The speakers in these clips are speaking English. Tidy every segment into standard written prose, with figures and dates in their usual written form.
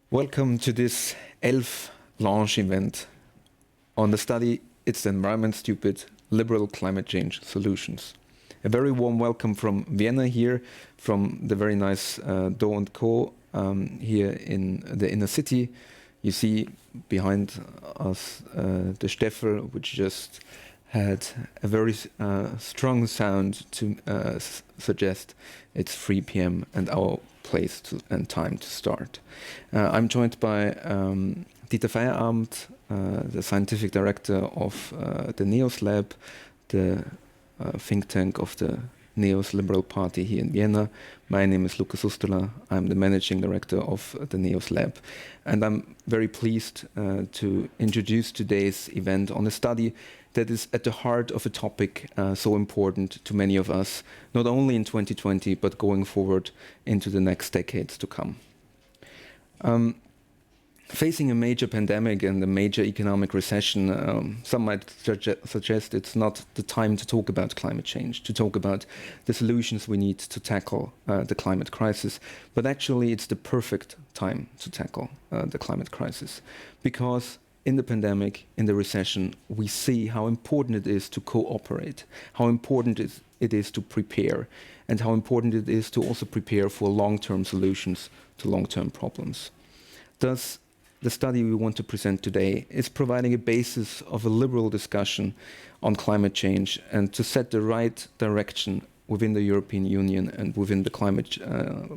Welcome to this ELF launch event on the study It's the Environment Stupid, Liberal Climate Change Solutions. A very warm welcome from Vienna here, from the very nice Do & Co here in the inner city. You see behind us the Steffel, which just had a very strong sound to suggest it's 3 p.m. and our place and time to start. I'm joined by Dieter Feierabend, the scientific director of the NEOS Lab, the think tank of the NEOS Liberal Party here in Vienna. My name is Lukas Sustala. I'm the managing director of the NEOS Lab. And I'm very pleased to introduce today's event on a study that is at the heart of a topic so important to many of us, not only in 2020, but going forward into the next decades to come. Facing a major pandemic and a major economic recession, some might suggest it's not the time to talk about climate change, to talk about the solutions we need to tackle the climate crisis. But actually, it's the perfect time to tackle the climate crisis. Because in the pandemic, in the recession, we see how important it is to cooperate, how important it is to prepare, and how important it is to also prepare for long-term solutions to long-term problems. Thus, the study we want to present today is providing a basis of a liberal discussion on climate change and to set the right direction within the European Union and within the climate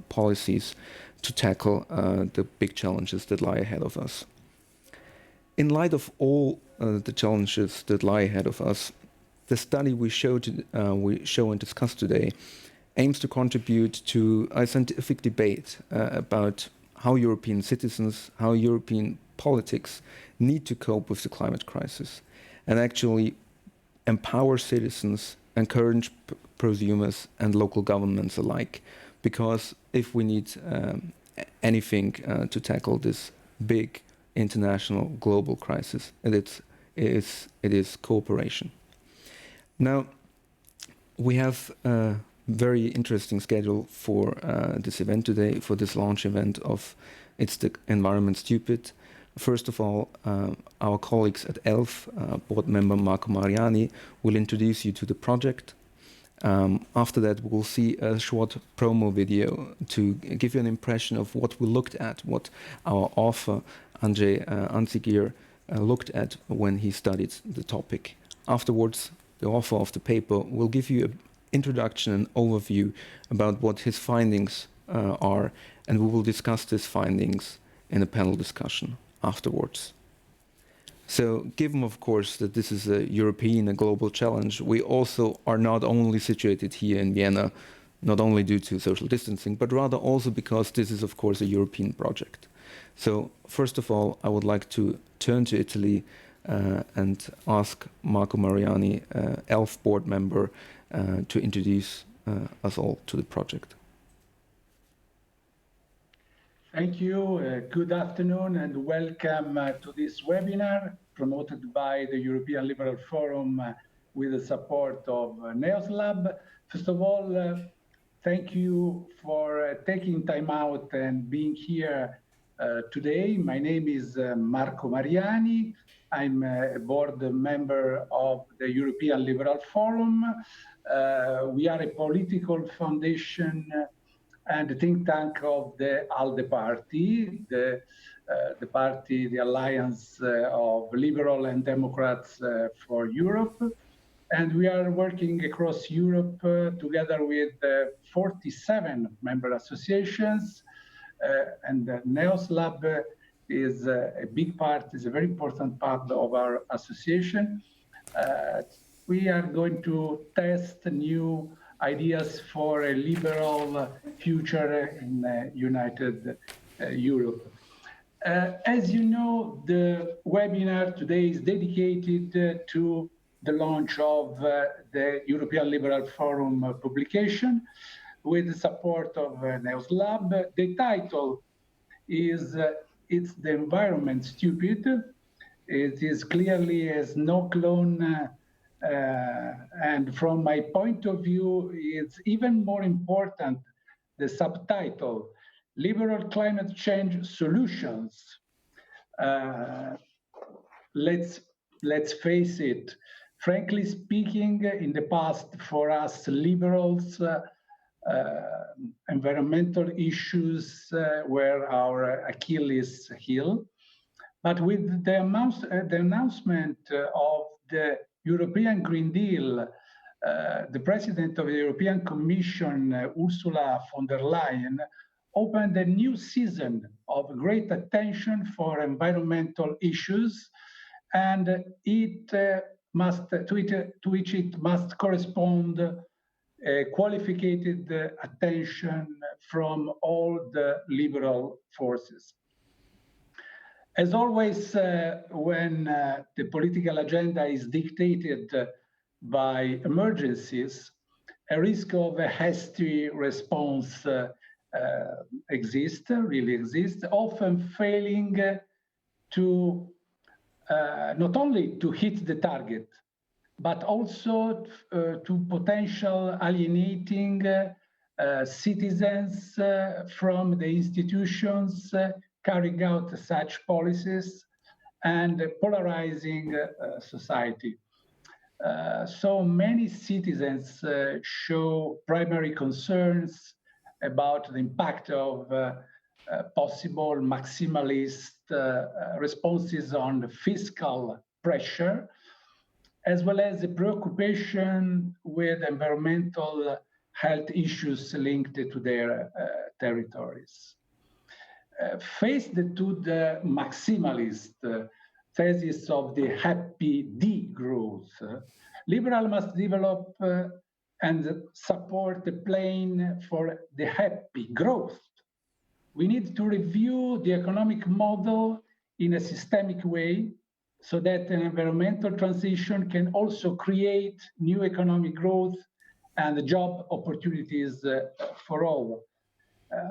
policies to tackle the big challenges that lie ahead of us. In light of all the challenges that lie ahead of us, the study we show and discuss today aims to contribute to a scientific debate about how European citizens, how European politics need to cope with the climate crisis, and actually empower citizens, encourage prosumers and local governments alike. Because if we need anything to tackle this big international global crisis, it is cooperation. Now, we have very interesting schedule for this event today, for this launch event of It's the Environment Stupid. First of all, our colleagues at ELF, board member Marco Mariani, will introduce you to the project. After that, we will see a short promo video to give you an impression of what we looked at, what our author Andrzej Ancygier looked at when he studied the topic. Afterwards, the author of the paper will give you an introduction and overview about what his findings are, and we will discuss these findings in a panel discussion afterwards. So, given of course that this is a European and global challenge, we also are not only situated here in Vienna, not only due to social distancing, but rather also because this is of course a European project. So, first of all, I would like to turn to Italy and ask Marco Mariani, ELF board member, to introduce us all to the project. Thank you. Good afternoon and welcome to this webinar promoted by the European Liberal Forum with the support of NEOS Lab. First of all, thank you for taking time out and being here today. My name is Marco Mariani. I'm a board member of the European Liberal Forum. We are a political foundation and a think tank of the ALDE party, the party, the Alliance of Liberal and Democrats for Europe. And we are working across Europe together with 47 member associations. And the NEOS Lab is a big part, is a very important part of our association. We are going to test new ideas for a liberal future in United Europe. As you know, the webinar today is dedicated to the launch of the European Liberal Forum publication with the support of NEOS Lab. The title is It's the Environment Stupid. It is clearly a snow clone, and from my point of view, it's even more important, the subtitle liberal climate change solutions. Let's face it, frankly speaking, in the past, for us liberals, environmental issues were our Achilles heel. But with the announcement of the European Green Deal, the President of the European Commission, Ursula von der Leyen, opened a new season of great attention for environmental issues, and to which it must correspond a qualified attention from all the liberal forces. As always, when the political agenda is dictated by emergencies, a risk of a hasty response really exists, often failing to not only to hit the target, but also to potential alienating citizens from the institutions carrying out such policies and polarizing society. So many citizens show primary concerns about the impact of possible maximalist responses on the fiscal pressure, as well as the preoccupation with environmental health issues linked to their territories. Faced to the maximalist thesis of the happy degrowth, liberals must develop and support the plan for the happy growth. We need to review the economic model in a systemic way so that an environmental transition can also create new economic growth and job opportunities for all.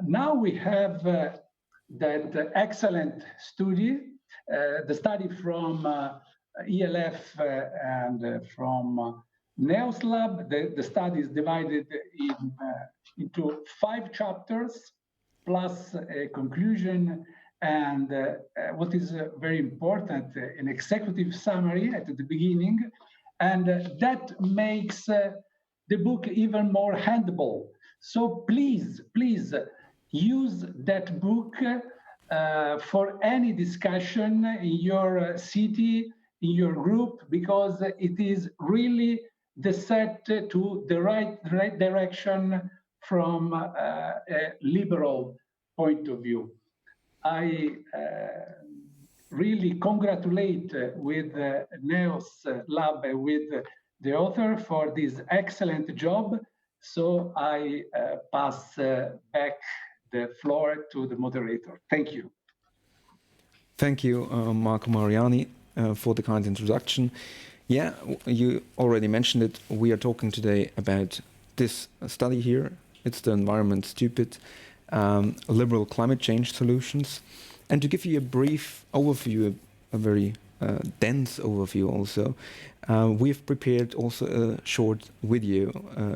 Now we have that excellent study, the study from ELF and from NEOS Lab. The study is divided into 5 chapters, plus a conclusion, and what is very important, an executive summary at the beginning, and that makes the book even more handable. So please use that book for any discussion in your city, in your group, because it is really the set to the right direction from a liberal point of view. I really congratulate with NEOS Lab, with the author for this excellent job. So I pass back the floor to the moderator. Thank you. Thank you, Marco Mariani, for the kind introduction. Yeah, you already mentioned it. We are talking today about this study here. It's the Environment Stupid, Liberal Climate Change Solutions. And to give you a brief overview, a very dense overview also, we've prepared also a short video,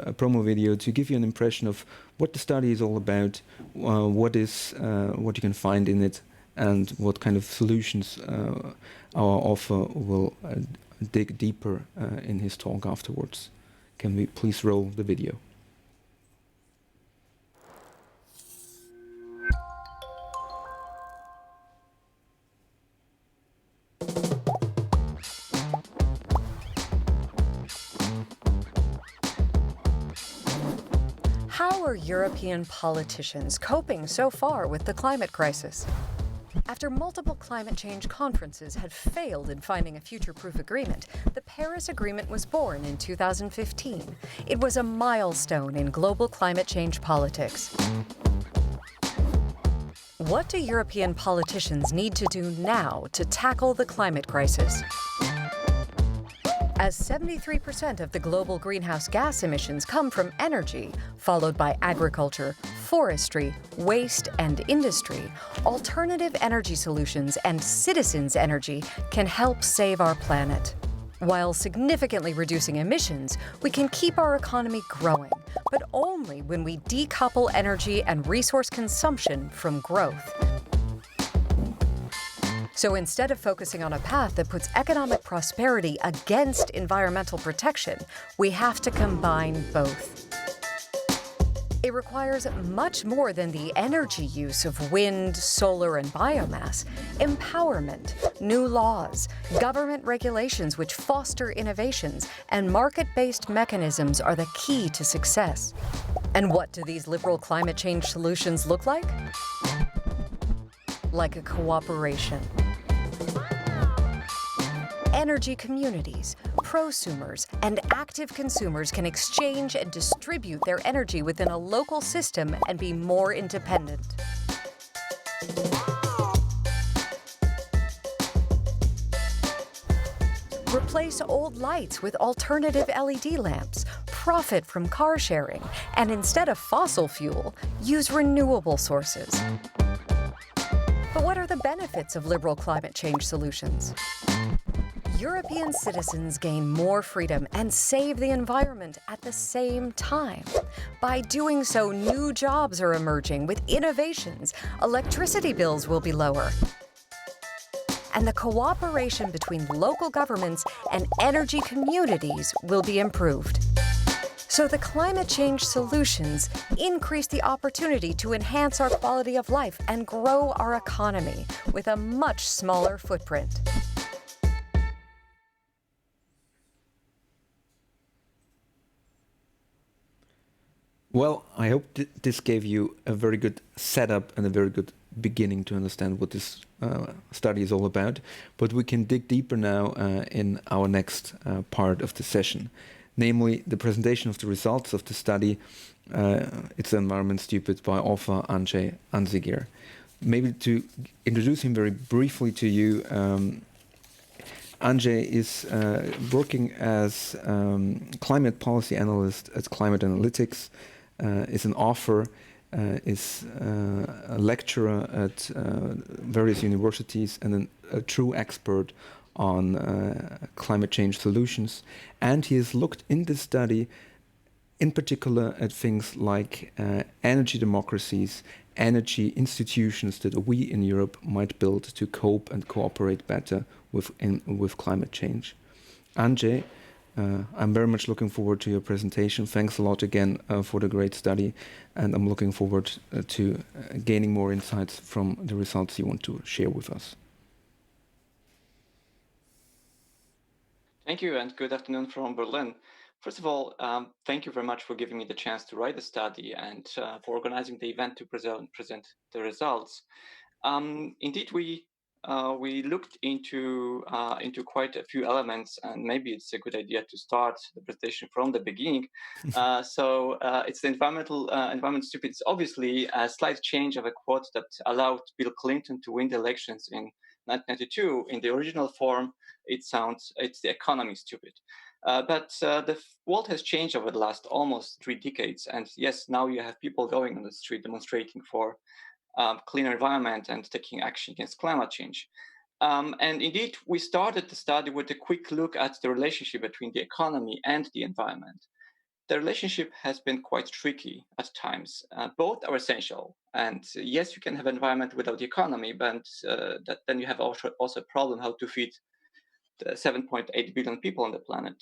a promo video, to give you an impression of what the study is all about, what you can find in it, and what kind of solutions our author will dig deeper in his talk afterwards. Can we please roll the video? How are European politicians coping so far with the climate crisis? After multiple climate change conferences had failed in finding a future-proof agreement, the Paris Agreement was born in 2015. It was a milestone in global climate change politics. What do European politicians need to do now to tackle the climate crisis? As 73% of the global greenhouse gas emissions come from energy, followed by agriculture, forestry, waste, and industry, alternative energy solutions and citizens' energy can help save our planet. While significantly reducing emissions, we can keep our economy growing, but only when we decouple energy and resource consumption from growth. So instead of focusing on a path that puts economic prosperity against environmental protection, we have to combine both. It requires much more than the energy use of wind, solar, and biomass. Empowerment, new laws, government regulations which foster innovations, and market-based mechanisms are the key to success. And what do these liberal climate change solutions look like? Like a cooperation. Energy communities, prosumers, and active consumers can exchange and distribute their energy within a local system and be more independent. Replace old lights with alternative LED lamps, profit from car sharing, and instead of fossil fuel, use renewable sources. But what are the benefits of liberal climate change solutions? European citizens gain more freedom and save the environment at the same time. By doing so, new jobs are emerging with innovations. Electricity bills will be lower. And the cooperation between local governments and energy communities will be improved. So the climate change solutions increase the opportunity to enhance our quality of life and grow our economy with a much smaller footprint. Well, I hope this gave you a very good setup and a very good beginning to understand what this study is all about. But we can dig deeper now in our next part of the session, namely the presentation of the results of the study, It's Environment Stupid, by author Andrzej Ancygier. Maybe to introduce him very briefly to you, Andrzej is working as climate policy analyst at Climate Analytics, is an author, is a lecturer at various universities, and a true expert on climate change solutions. And he has looked in this study in particular at things like energy democracies, energy institutions that we in Europe might build to cope and cooperate better with climate change. Andrzej, I'm very much looking forward to your presentation. Thanks a lot again for the great study, and I'm looking forward to gaining more insights from the results you want to share with us. Thank you, and good afternoon from Berlin. First of all, thank you very much for giving me the chance to write the study and for organizing the event to present the results. Indeed, we looked into quite a few elements, and maybe it's a good idea to start the presentation from the beginning. So it's the environment stupid. It's obviously a slight change of a quote that allowed Bill Clinton to win the elections in 1992. In the original form, it's the economy stupid. But the world has changed over the last almost 3 decades. And yes, now you have people going on the street demonstrating for cleaner environment and taking action against climate change. And indeed, we started the study with a quick look at the relationship between the economy and the environment. The relationship has been quite tricky at times. Both are essential. And yes, you can have environment without the economy, but then you have also a problem how to feed the 7.8 billion people on the planet.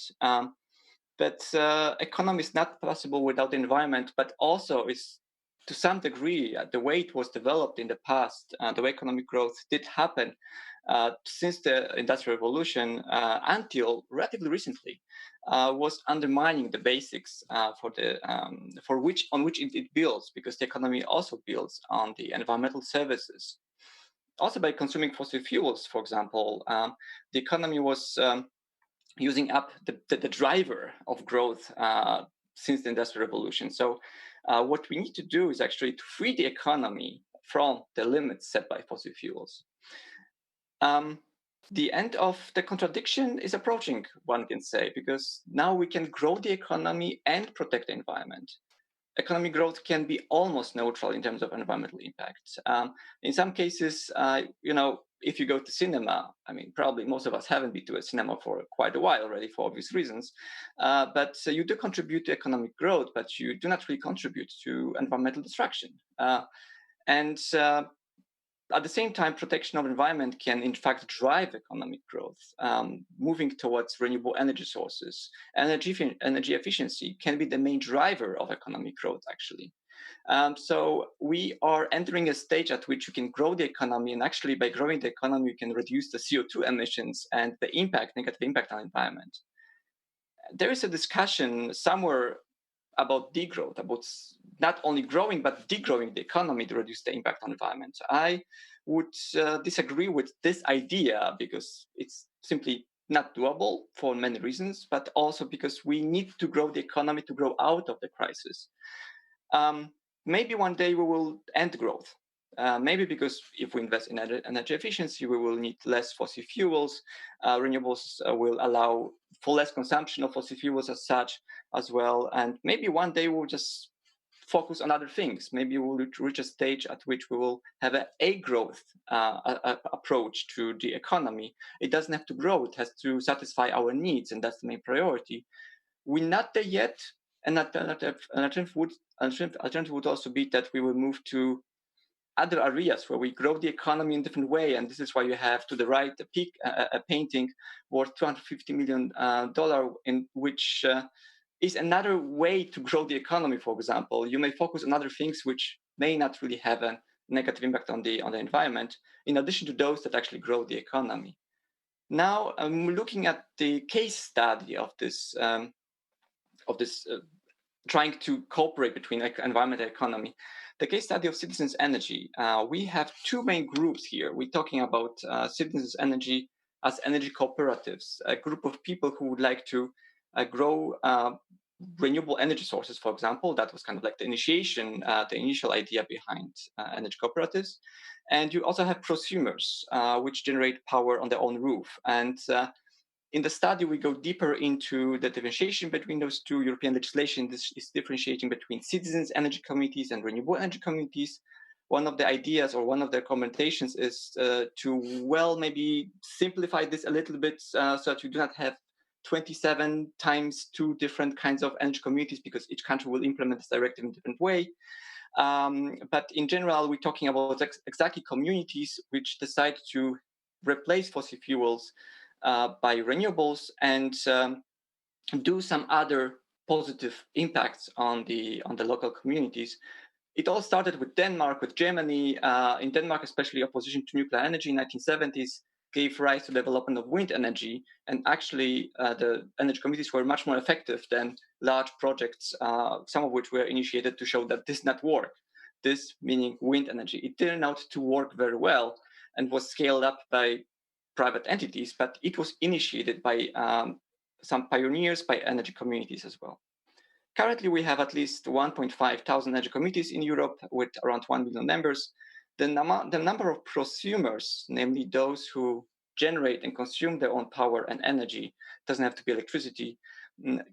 But economy is not possible without the environment, but also is to some degree the way it was developed in the past, the way economic growth did happen since the Industrial Revolution until relatively recently, was undermining the basics on which it builds, because the economy also builds on the environmental services. Also, by consuming fossil fuels, for example, the economy was using up the driver of growth since the Industrial Revolution. So what we need to do is actually to free the economy from the limits set by fossil fuels. The end of the contradiction is approaching, one can say, because now we can grow the economy and protect the environment. economic growth can be almost neutral in terms of environmental impact. In some cases, if you go to cinema, I mean, probably most of us haven't been to a cinema for quite a while already for obvious reasons, but you do contribute to economic growth, but you do not really contribute to environmental destruction. And at the same time, protection of environment can in fact drive economic growth, moving towards renewable energy sources. Energy efficiency can be the main driver of economic growth, actually. So we are entering a stage at which you can grow the economy, and actually by growing the economy, you can reduce the CO2 emissions and the negative impact on the environment. There is a discussion somewhere about degrowth, about not only growing, but degrowing the economy to reduce the impact on the environment. I would disagree with this idea because it's simply not doable for many reasons, but also because we need to grow the economy to grow out of the crisis. Maybe one day we will end growth. Maybe because if we invest in energy efficiency, we will need less fossil fuels. Renewables will allow for less consumption of fossil fuels as such as well. And maybe one day we'll just focus on other things. Maybe we'll reach a stage at which we will have a growth approach to the economy. It doesn't have to grow. It has to satisfy our needs, and that's the main priority. We're not there yet. And alternative would also be that we will move to other areas where we grow the economy in a different way. And this is why you have to the right a painting worth $250 million, in which is another way to grow the economy, for example. You may focus on other things which may not really have a negative impact on the environment, in addition to those that actually grow the economy. Now, I'm looking at the case study of this trying to cooperate between environment and economy. The case study of citizens' energy. We have two main groups here. We're talking about citizens' energy as energy cooperatives, a group of people who would like to grow renewable energy sources, for example. That was kind of like the initial idea behind energy cooperatives. And you also have prosumers, which generate power on their own roof. And in the study, we go deeper into the differentiation between those two. European legislation this is differentiating between citizens' energy communities and renewable energy communities. One of the ideas or one of the recommendations is to, maybe simplify this a little bit so that you do not have 27 times two different kinds of energy communities, because each country will implement this directive in a different way. But in general, we're talking about exactly communities which decide to replace fossil fuels by renewables and do some other positive impacts on the local communities. It all started with Denmark, with Germany. In Denmark, especially opposition to nuclear energy in the 1970s gave rise to the development of wind energy. And actually, the energy communities were much more effective than large projects, some of which were initiated to show that this did not work. This meaning wind energy. It turned out to work very well and was scaled up by private entities, but it was initiated by some pioneers, by energy communities as well. Currently, we have at least 1,500 energy communities in Europe with around 1 million members. The number of prosumers, namely those who generate and consume their own power and energy, doesn't have to be electricity,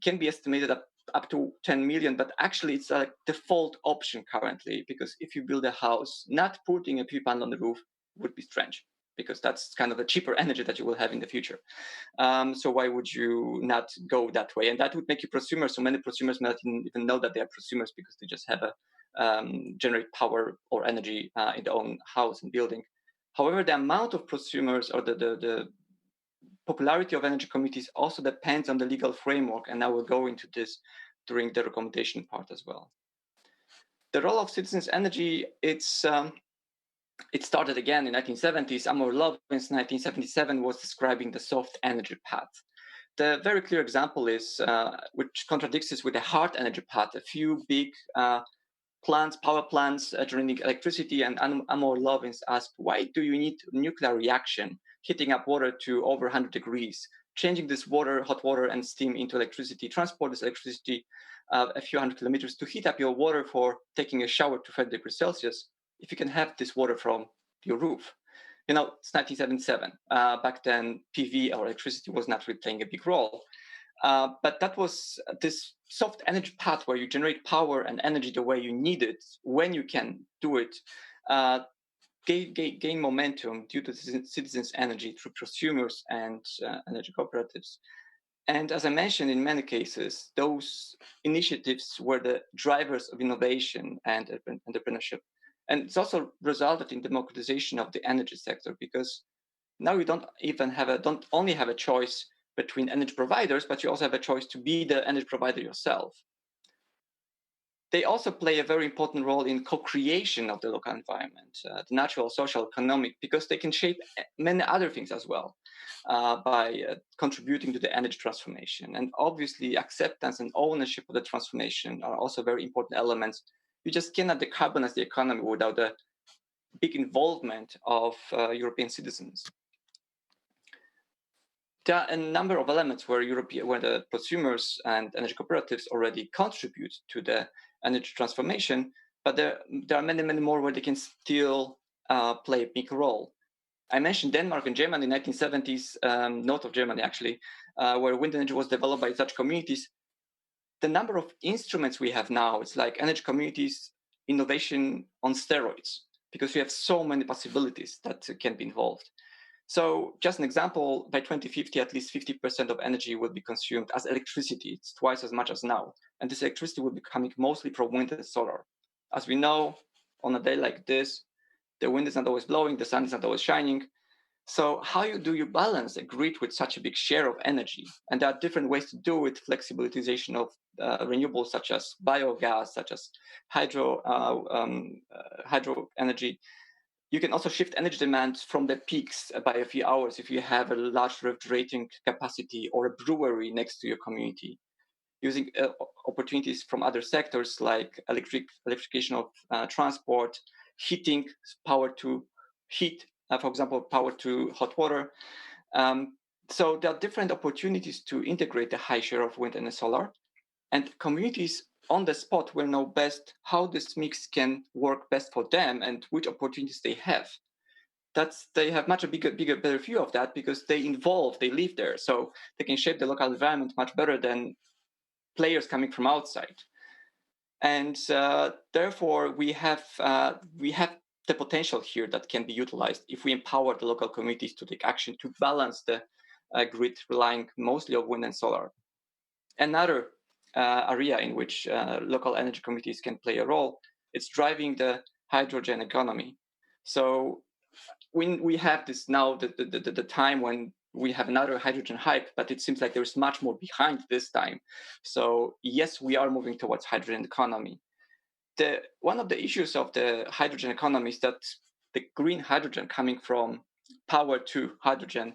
can be estimated up to 10 million, but actually it's a default option currently, because if you build a house, not putting a PV panel on the roof would be strange, because that's kind of a cheaper energy that you will have in the future. So why would you not go that way? And that would make you prosumers. So many prosumers may not even know that they are prosumers, because they just have a generate power or energy in their own house and building. However, the amount of prosumers or the popularity of energy communities also depends on the legal framework. And I will go into this during the recommendation part as well. The role of citizens' energy, it started again in the 1970s. Amor Lovins in 1977 was describing the soft energy path. The very clear example is, which contradicts this with the hard energy path, a few big power plants generating electricity, and Amor Lovins asked, why do you need nuclear reaction, heating up water to over 100 degrees, changing this hot water and steam into electricity, transport this electricity a few hundred kilometers to heat up your water for taking a shower to 30 degrees Celsius, if you can have this water from your roof? You know, it's 1977. Back then, PV or electricity was not really playing a big role. But that was this soft energy path where you generate power and energy the way you need it, when you can do it, gain momentum due to citizens' energy through prosumers and energy cooperatives. And as I mentioned, in many cases, those initiatives were the drivers of innovation and entrepreneurship. And it's also resulted in democratization of the energy sector, because now you don't only have a choice between energy providers, but you also have a choice to be the energy provider yourself. They also play a very important role in co-creation of the local environment, the natural, social, economic, because they can shape many other things as well by contributing to the energy transformation. And obviously, acceptance and ownership of the transformation are also very important elements. You just cannot decarbonize the economy without a big involvement of European citizens. There are a number of elements where the prosumers and energy cooperatives already contribute to the energy transformation, but there are many more where they can still play a big role. I mentioned Denmark and Germany in the 1970s, north of Germany actually, where wind energy was developed by such communities. The number of instruments we have now, it's like energy communities innovation on steroids, because we have so many possibilities that can be involved. So just an example, by 2050, at least 50% of energy will be consumed as electricity. It's twice as much as now. And this electricity will be coming mostly from wind and solar. As we know, on a day like this, the wind is not always blowing, the sun is not always shining. So how do you balance a grid with such a big share of energy? And there are different ways to do it, flexibilization of renewables, such as biogas, such as hydro energy. You can also shift energy demand from the peaks by a few hours if you have a large refrigerating capacity or a brewery next to your community, using opportunities from other sectors like electrification of transport, heating, power to heat, for example, power to hot water. So there are different opportunities to integrate the high share of wind and solar, and communities on the spot will know best how this mix can work best for them and which opportunities they have. They have much a better view of that, because they live there, so they can shape the local environment much better than players coming from outside. And therefore, we have the potential here that can be utilized if we empower the local communities to take action to balance the grid relying mostly on wind and solar. Another area in which local energy communities can play a role, it's driving the hydrogen economy. So when we have this now, the time when we have another hydrogen hype, but it seems like there's much more behind this time. So yes, we are moving towards hydrogen economy. One of the issues of the hydrogen economy is that the green hydrogen coming from power to hydrogen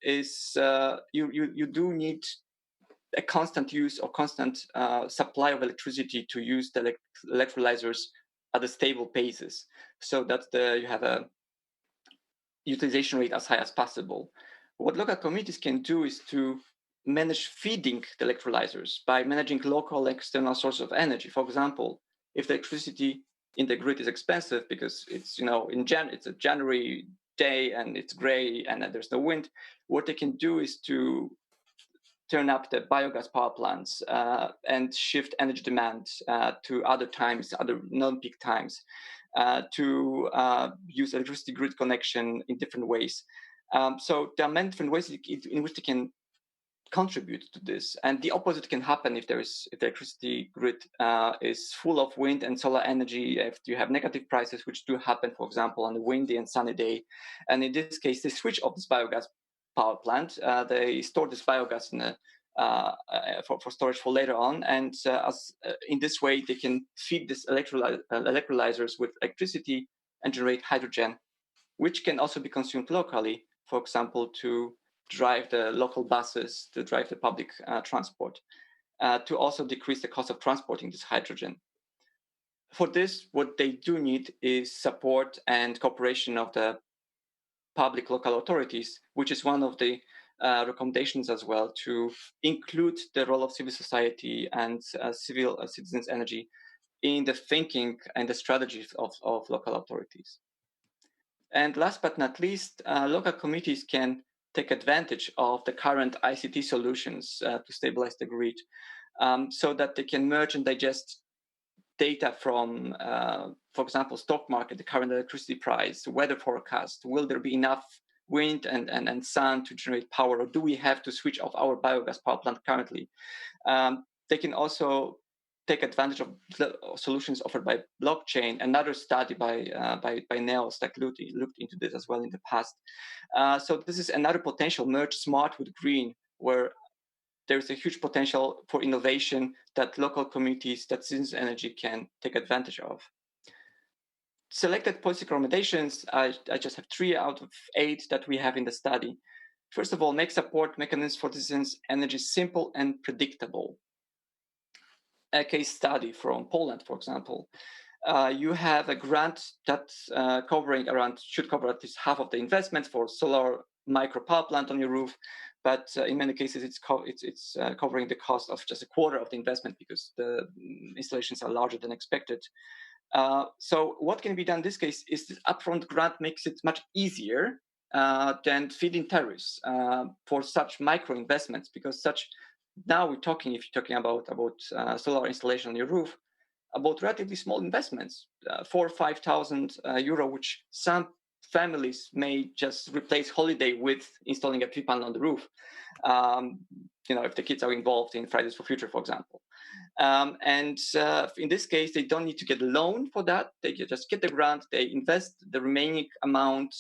is you do need a constant use or constant supply of electricity to use the electrolyzers at a stable paces, so that you have a utilization rate as high as possible. What local communities can do is to manage feeding the electrolyzers by managing local external sources of energy. For example, if the electricity in the grid is expensive because it's it's a January day and it's gray and there's no wind, what they can do is to turn up the biogas power plants and shift energy demand to other times, other non-peak times, to use electricity grid connection in different ways. So there are many different ways in which they can contribute to this. And the opposite can happen if the electricity grid is full of wind and solar energy, if you have negative prices, which do happen, for example, on a windy and sunny day. And in this case, they switch off this biogas power plant. They store this biogas in for storage for later on. And in this way, they can feed this electrolyzers with electricity and generate hydrogen, which can also be consumed locally, for example, to drive the local buses, to drive the public transport, to also decrease the cost of transporting this hydrogen. For this, what they do need is support and cooperation of the public local authorities, which is one of the recommendations as well, to include the role of civil society and citizens' energy in the thinking and the strategies of local authorities. And last but not least, local communities can take advantage of the current ICT solutions to stabilize the grid, so that they can merge and digest data from, for example, stock market, the current electricity price, weather forecast. Will there be enough wind and sun to generate power, or do we have to switch off our biogas power plant currently? They can also take advantage of solutions offered by blockchain. Another study by NEOS that looked into this as well in the past. So this is another potential, merge smart with green, where there's a huge potential for innovation that local communities, that citizens' energy can take advantage of. Selected policy recommendations, I just have 3 out of 8 that we have in the study. First of all, make support mechanisms for citizens' energy simple and predictable. A case study from Poland, for example. You have a grant that's should cover at least half of the investment for solar micro power plant on your roof, but in many cases it's covering the cost of just a quarter of the investment because the installations are larger than expected. So what can be done in this case is this upfront grant makes it much easier than feed-in tariffs for such micro investments, because now if you're talking about solar installation on your roof, about relatively small investments, 4,000 or 5,000 euro, which some families may just replace holiday with installing a PV panel on the roof. If the kids are involved in Fridays for Future, for example. In this case, they don't need to get a loan for that. They just get the grant, they invest the remaining amount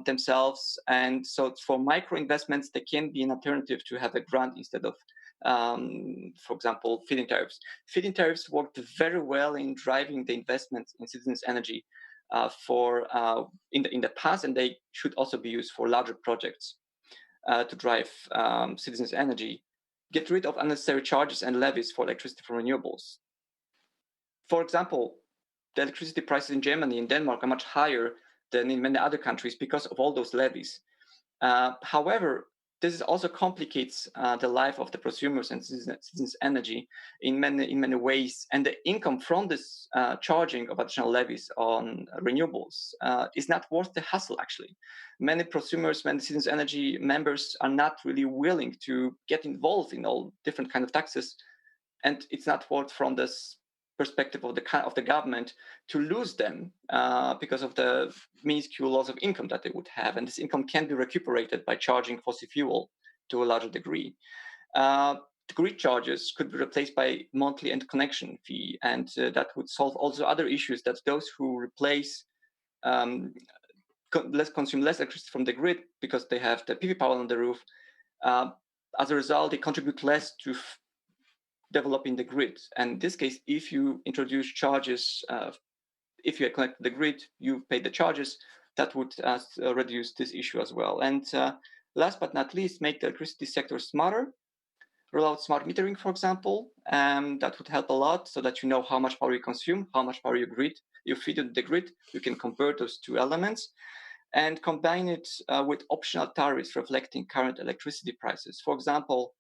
themselves. And so for micro investments, they can be an alternative to have a grant instead of, for example, feed-in tariffs. Feed-in tariffs worked very well in driving the investment in citizens' energy in the past, and they should also be used for larger projects to drive citizens' energy. Get rid of unnecessary charges and levies for electricity from renewables. For example, the electricity prices in Germany and Denmark are much higher than in many other countries because of all those levies. However, this also complicates the life of the prosumers and citizens' energy in many ways. And the income from this charging of additional levies on renewables is not worth the hassle, actually. Many prosumers, many citizens' energy members are not really willing to get involved in all different kinds of taxes. And it's not worth, from this perspective of the government, to lose them because of the minuscule loss of income that they would have. And this income can be recuperated by charging fossil fuel to a larger degree. The grid charges could be replaced by monthly interconnection fee, and that would solve also other issues, that those who replace consume less electricity from the grid because they have the PV power on the roof. As a result, they contribute less to developing the grid. And in this case, if you introduce charges, if you are connected to the grid, you pay the charges, that would reduce this issue as well. And last but not least, make the electricity sector smarter. Roll out smart metering, for example. That would help a lot, so that you know how much power you consume, how much power you feed into the grid. You can compare those two elements and combine it with optional tariffs reflecting current electricity prices. For example,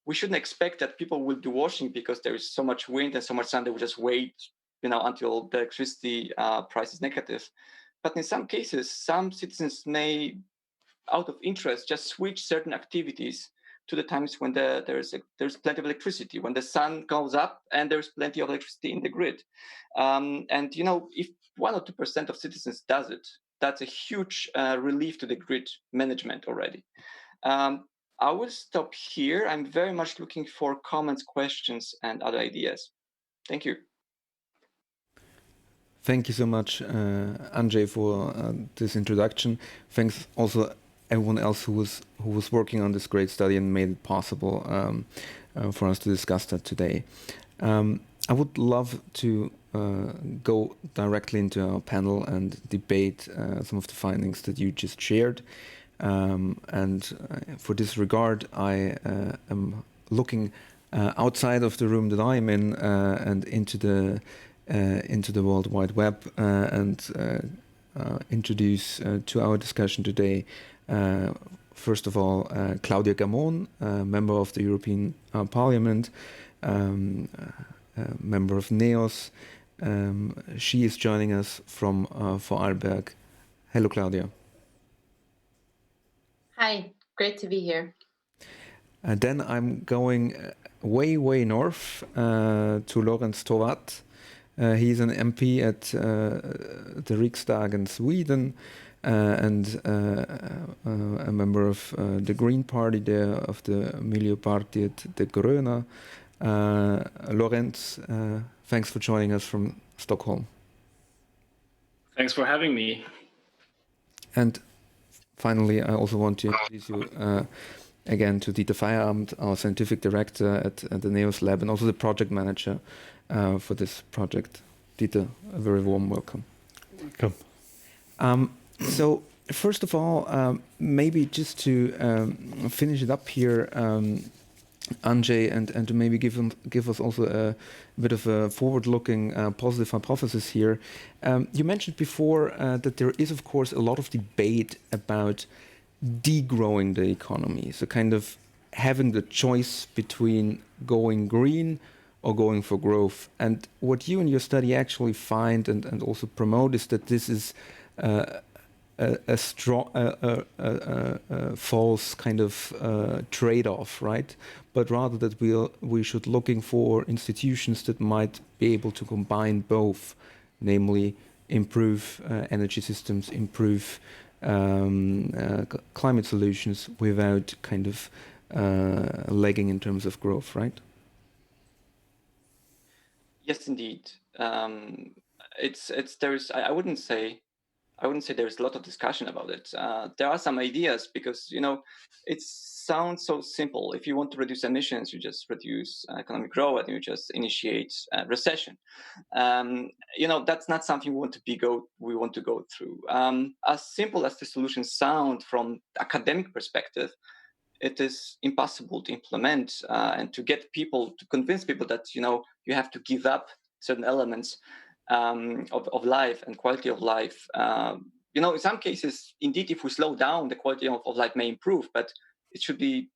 we shouldn't expect that people will do washing because there is so much wind and so much sun. They will just wait, until the electricity price is negative. But in some cases, some citizens may, out of interest, just switch certain activities to the times when there's plenty of electricity, when the sun goes up and there's plenty of electricity in the grid. If 1 or 2% of citizens does it, that's a huge relief to the grid management already. I will stop here. I'm very much looking for comments, questions, and other ideas. Thank you. Thank you so much, Andrzej, for this introduction. Thanks also everyone else who was working on this great study and made it possible for us to discuss that today. I would love to go directly into our panel and debate some of the findings that you just shared. For this regard, I am looking outside of the room that I'm in and into the World Wide Web and introduce to our discussion today, first of all, Claudia Gamon, member of the European Parliament, member of NEOS. She is joining us from Vorarlberg. Hello, Claudia. Hi, Great to be here. Then I'm going way north to Lorenz Tovatt. He's an MP at the Riksdag in Sweden and a member of the Green Party there, of the Miljöpartiet de Gröna. Lorenz, thanks for joining us from Stockholm. Thanks for having me. And finally, I also want to introduce you again to Dieter Feierabend, our scientific director at the NEOS lab and also the project manager for this project. Dieter, a very warm welcome. Welcome. So first of all, maybe just to finish it up here, Andrzej, and to maybe give us also a bit of a forward-looking positive hypothesis here. You mentioned before that there is, of course, a lot of debate about degrowing the economy, so kind of having the choice between going green or going for growth. And what you in your study actually find and also promote is that this is a false kind of trade-off, right? But rather that we should looking for institutions that might be able to combine both, namely improve energy systems, improve climate solutions without kind of lagging in terms of growth, right? Yes, indeed. I wouldn't say there's a lot of discussion about it. There are some ideas because, it sounds so simple. If you want to reduce emissions, you just reduce economic growth and you just initiate recession. That's not something we want to go through. As simple as the solutions sound from academic perspective, it is impossible to implement and to convince people that, you have to give up certain elements of life and quality of life. In some cases, indeed, if we slow down, the quality of life may improve, but it should be,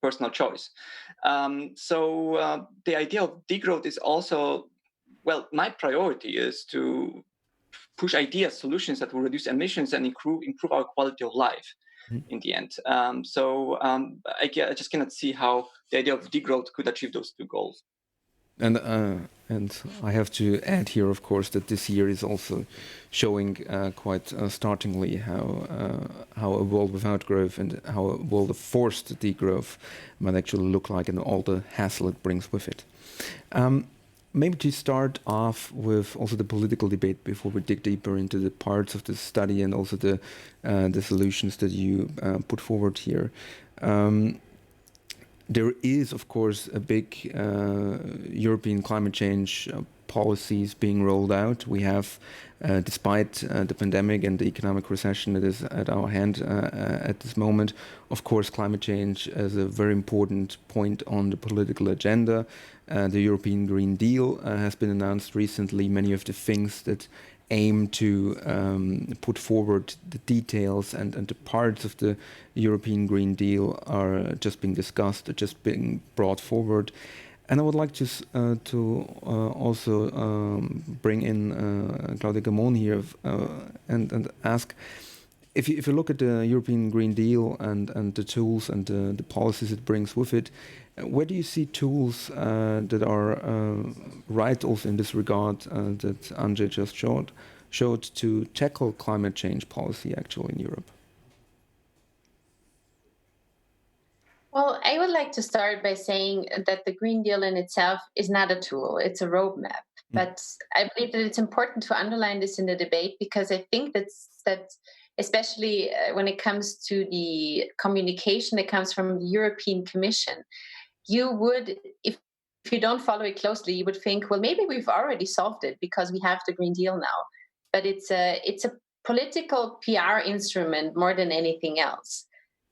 personal choice. So the idea of degrowth is also, my priority is to push ideas, solutions that will reduce emissions and improve our quality of life in the end. I just cannot see how the idea of degrowth could achieve those two goals. And I have to add here, of course, that this year is also showing quite startlingly how a world without growth and how a world of forced degrowth might actually look like, and all the hassle it brings with it. Maybe to start off with also the political debate before we dig deeper into the parts of the study and also the solutions that you put forward here. There is, of course, a big European climate change policies being rolled out. We have, despite the pandemic and the economic recession that is at our hand at this moment, of course, climate change is a very important point on the political agenda. The European Green Deal has been announced recently. Many of the things that aim to put forward the details and the parts of the European Green Deal are just being discussed, are just being brought forward. And I would like to also bring in Claudia Gamon here and ask, if you look at the European Green Deal and the tools and the policies it brings with it, where do you see tools that are right also in this regard that Andrzej just showed to tackle climate change policy actually in Europe? Well, I would like to start by saying that the Green Deal in itself is not a tool, it's a roadmap. But I believe that it's important to underline this in the debate because I think that especially when it comes to the communication that comes from the European Commission, you would, if you don't follow it closely, you would think, well, maybe we've already solved it because we have the Green Deal now. But it's a political PR instrument more than anything else.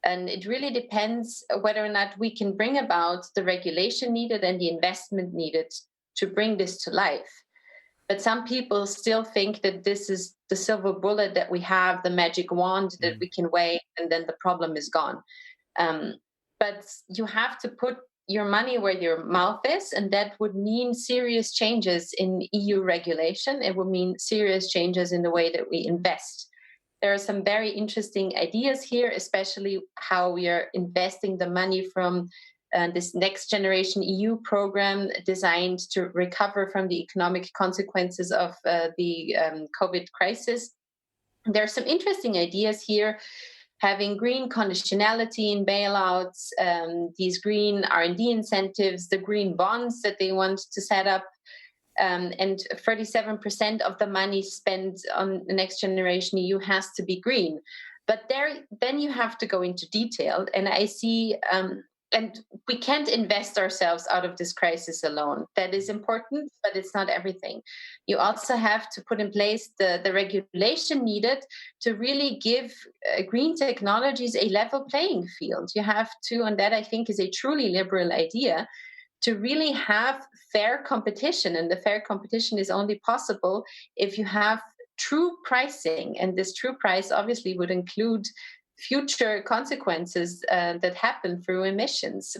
And it really depends whether or not we can bring about the regulation needed and the investment needed to bring this to life. But some people still think that this is the silver bullet that we have, the magic wand that we can wave, and then the problem is gone. But you have to put your money where your mouth is, and that would mean serious changes in EU regulation. It would mean serious changes in the way that we invest There are some very interesting ideas here, especially how we are investing the money from this next generation EU program designed to recover from the economic consequences of the COVID crisis. There are some interesting ideas here, having green conditionality in bailouts, these green R&D incentives, the green bonds that they want to set up, and 37% of the money spent on the next generation EU has to be green. But then you have to go into detail, and I see, and we can't invest ourselves out of this crisis alone. That is important, but it's not everything. You also have to put in place the regulation needed to really give green technologies a level playing field. You have to, and that I think is a truly liberal idea, to really have fair competition. And the fair competition is only possible if you have true pricing. And this true price obviously would include future consequences that happen through emissions,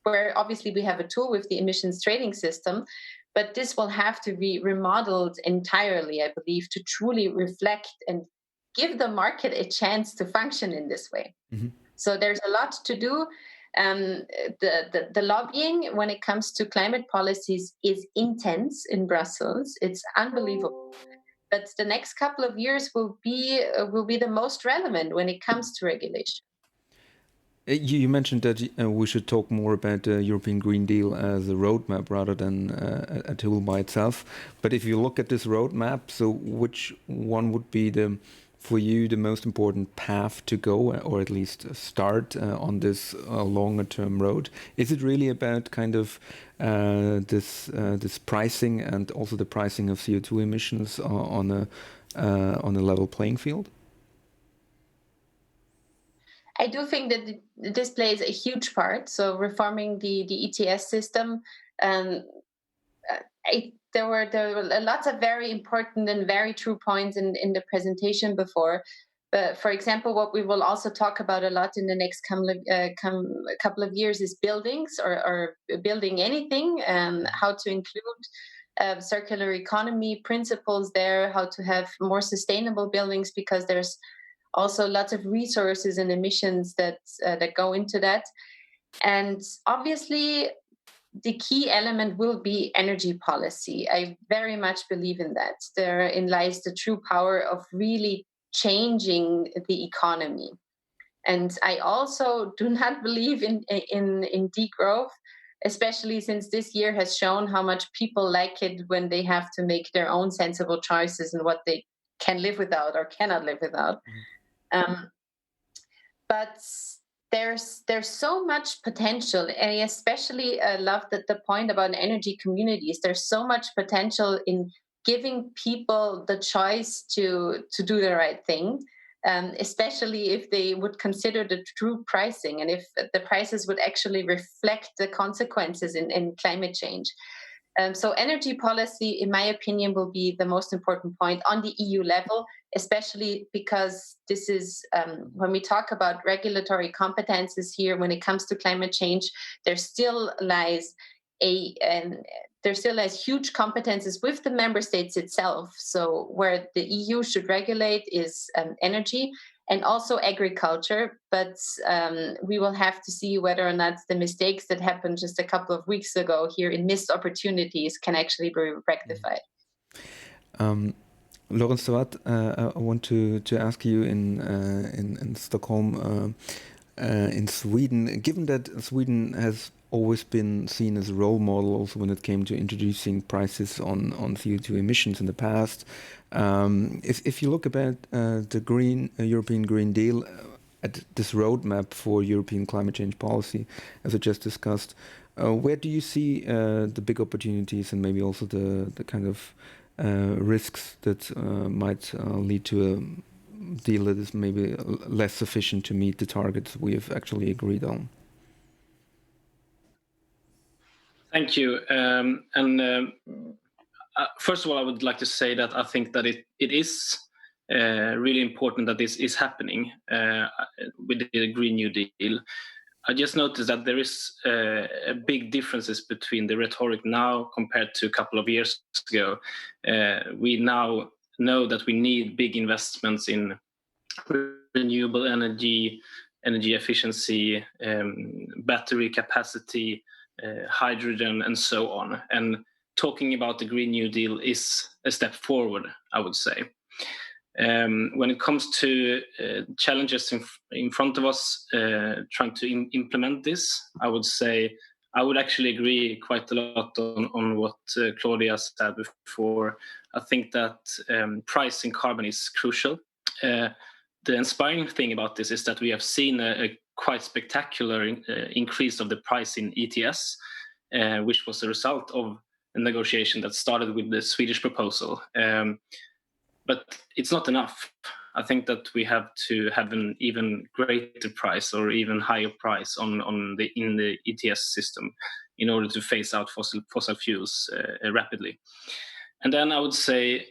where obviously we have a tool with the emissions trading system, but this will have to be remodeled entirely, I believe, to truly reflect and give the market a chance to function in this way. Mm-hmm. So there's a lot to do. The lobbying when it comes to climate policies is intense in Brussels. It's unbelievable. But the next couple of years will be the most relevant when it comes to regulation. You mentioned that we should talk more about the European Green Deal as a roadmap rather than a tool by itself. But if you look at this roadmap, so which one would be for you the most important path to go, or at least start on this longer-term road? Is it really about kind of this pricing and also the pricing of CO2 emissions on a level playing field? I do think that this plays a huge part. So reforming the ETS system, there were lots of very important and very true points in the presentation before. But for example, what we will also talk about a lot in the next couple of years is buildings or building anything, how to include circular economy principles there, how to have more sustainable buildings, because there's also lots of resources and emissions that go into that. And obviously, the key element will be energy policy. I very much believe in that. Therein lies the true power of really changing the economy. And I also do not believe in degrowth, especially since this year has shown how much people like it when they have to make their own sensible choices and what they can live without or cannot live without. But there's so much potential. And I especially love the point about energy communities. There's so much potential in giving people the choice to do the right thing, especially if they would consider the true pricing and if the prices would actually reflect the consequences in climate change. So energy policy, in my opinion, will be the most important point on the EU level, especially because this is, when we talk about regulatory competences here, when it comes to climate change, there still lies huge competences with the member states itself. So where the EU should regulate is energy and also agriculture, but we will have to see whether or not the mistakes that happened just a couple of weeks ago here in missed opportunities can actually be rectified. Lorenz, I want to ask you in Stockholm, in Sweden, given that Sweden has always been seen as a role model also when it came to introducing prices on CO2 emissions in the past. If you look about the European Green Deal, at this roadmap for European climate change policy, as I just discussed, where do you see the big opportunities and maybe also the kind of risks that might lead to a deal that is maybe less sufficient to meet the targets we have actually agreed on? Thank you. First of all, I would like to say that I think that it is really important that this is happening with the Green New Deal. I just noticed that there is big differences between the rhetoric now compared to a couple of years ago. We now know that we need big investments in renewable energy, energy efficiency, battery capacity, hydrogen, and so on. And talking about the Green New Deal is a step forward, I would say. When it comes to challenges in front of us, trying to implement this, I would say I would actually agree quite a lot on what Claudia said before. I think that pricing carbon is crucial. The inspiring thing about this is that we have seen a quite spectacular increase of the price in ETS, which was a result of a negotiation that started with the Swedish proposal. But it's not enough. I think that we have to have an even greater price or even higher price in the ETS system in order to phase out fossil fuels rapidly. And then I would say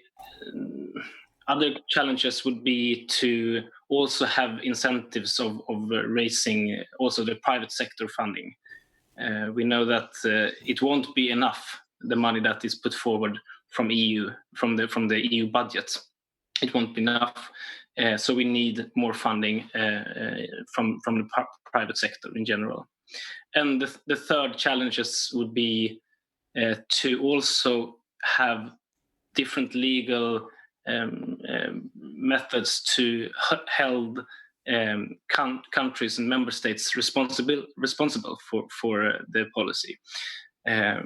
other challenges would be to also have incentives of raising also the private sector funding. We know that it won't be enough, the money that is put forward from the EU budget. It won't be enough. So we need more funding from the private sector in general. And the third challenges would be to also have different legal methods to hold countries and member states responsible for the policy.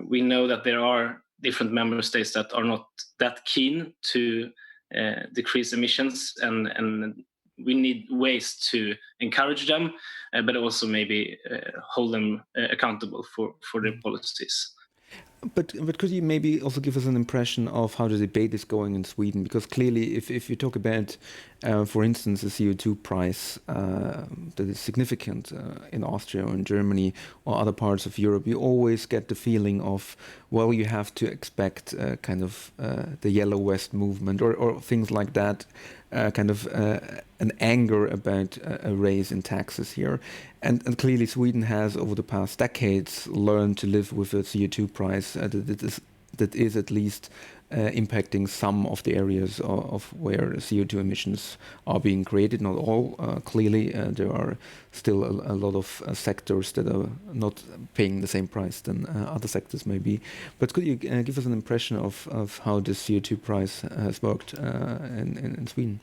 We know that there are different member states that are not that keen to decrease emissions, and we need ways to encourage them, but also maybe hold them accountable for their policies. But could you maybe also give us an impression of how the debate is going in Sweden? Because clearly, if you talk about, for instance, a CO2 price that is significant in Austria or in Germany or other parts of Europe, you always get the feeling of, well, you have to expect kind of the Yellow Vest movement or things like that, kind of an anger about a raise in taxes here. And clearly Sweden has, over the past decades, learned to live with a CO2 price that is at least impacting some of the areas of where CO2 emissions are being created. Not all. Clearly, there are still a lot of sectors that are not paying the same price than other sectors maybe. But could you give us an impression of how the CO2 price has worked in Sweden?